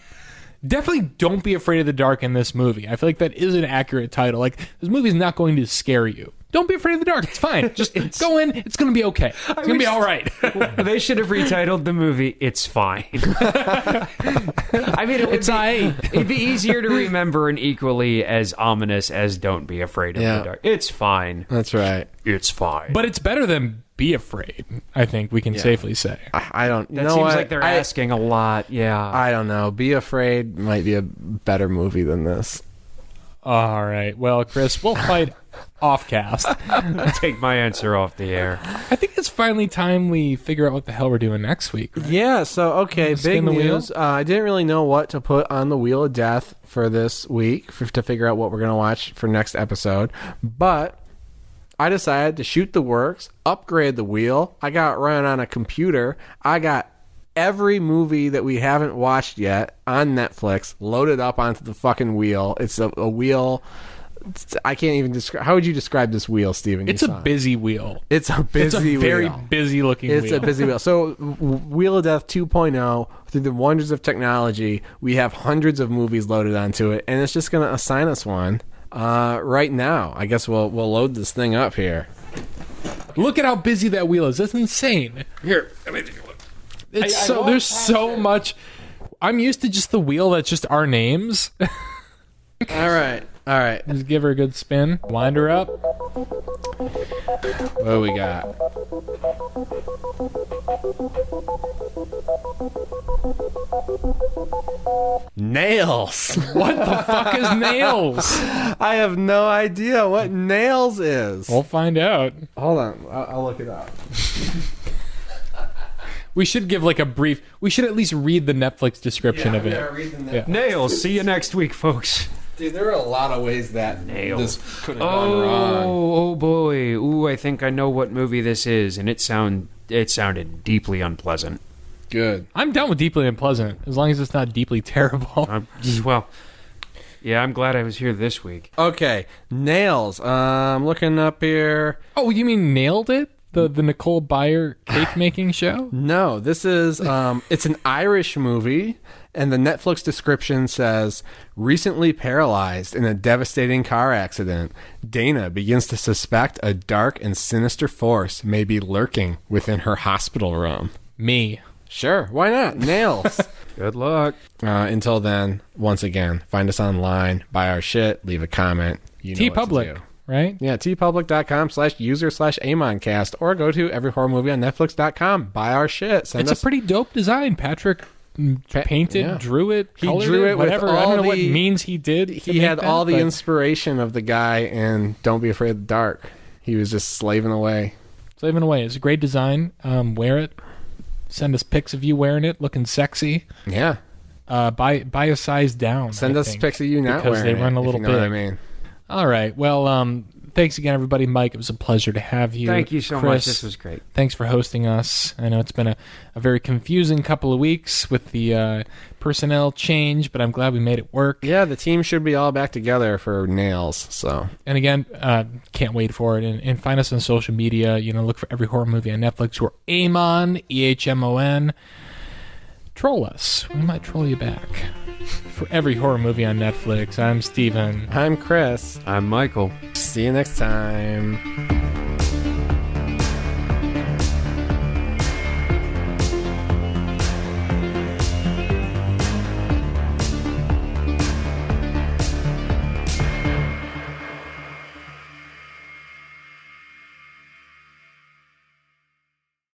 definitely don't be afraid of the dark in this movie. I feel like that is an accurate title. Like, this movie's not going to scare you. Don't be afraid of the dark. It's fine. Just go in. It's going to be okay. It's going to be all right. They should have retitled the movie "It's Fine." I mean, it'd be easier to remember and equally as ominous as "Don't be afraid of the dark." It's fine. That's right. It's fine. But it's better than be afraid, I think we can safely say. I don't that know. seems like they're asking a lot. Yeah. I don't know. Be Afraid might be a better movie than this. All right. Well, Chris, we'll fight off cast. Take my answer off the air. I think it's finally time we figure out what the hell we're doing next week. Right? Yeah, so, okay, Spin big the wheel? news. I didn't really know what to put on the Wheel of Death for this week to figure out what we're going to watch for next episode. But I decided to shoot the works, upgrade the wheel. I got it running on a computer. I got every movie that we haven't watched yet on Netflix loaded up onto the fucking wheel. It's a wheel. I can't even describe. How would you describe this wheel, Steven? It's a busy wheel. It's a busy It's a very wheel. busy looking wheel. It's a busy wheel. So, Wheel of Death 2.0, through the wonders of technology, we have hundreds of movies loaded onto it, and it's just going to assign us one right now. I guess we'll load this thing up here. Look at how busy that wheel is. That's insane. Here, let me take a look. It's there's so much. I'm used to just the wheel that's just our names. All right. Just give her a good spin. Wind her up. What do we got? Nails. What the fuck is nails? I have no idea what nails is. We'll find out. Hold on. I'll look it up. We should give like a brief. We should at least read the Netflix description of it. Read the Yeah. Nails. See you next week, folks. Dude, there are a lot of ways that Nails. this could have gone wrong. Oh boy. Ooh, I think I know what movie this is, and it sounded deeply unpleasant. Good. I'm down with deeply unpleasant as long as it's not deeply terrible. Well, yeah, I'm glad I was here this week. Okay, nails. I'm looking up here. Oh, you mean Nailed It? The Nicole Byer cake making show? No, this is it's an Irish movie, and the Netflix description says, recently paralyzed in a devastating car accident, Dana begins to suspect a dark and sinister force may be lurking within her hospital room. Me. Sure, why not? Nails. Good luck. Until then, once again, find us online, buy our shit, leave a comment. You know what to T-Public, do. right? Yeah, tpublic.com/user/AmonCast, or go to everyhorrormovieonnetflix.com. Buy our shit. Send It's us a pretty dope design. Patrick painted, yeah. drew it, He colored drew it with whatever. I all don't know what the- means he did. to He make had that, all the but inspiration of the guy in Don't Be Afraid of the Dark. He was just slaving away. Slaving away. It's a great design. Wear it. Send us pics of you wearing it, looking sexy. Yeah. Buy a size down. Send I us think, pics of you not because wearing they run it, a if little you know what I big. mean. All right. Well, thanks again, everybody. Mike, it was a pleasure to have you. Thank you so Chris, much. This was great. Thanks for hosting us. I know it's been a very confusing couple of weeks with the personnel change, but I'm glad we made it work. Yeah, the team should be all back together for Nails. So And again, can't wait for it. And find us on social media. Look for Every Horror Movie on Netflix. We're EHMON, EHMON. Troll us. We might troll you back. For Every Horror Movie on Netflix, I'm Steven. I'm Chris. I'm Michael. See you next time.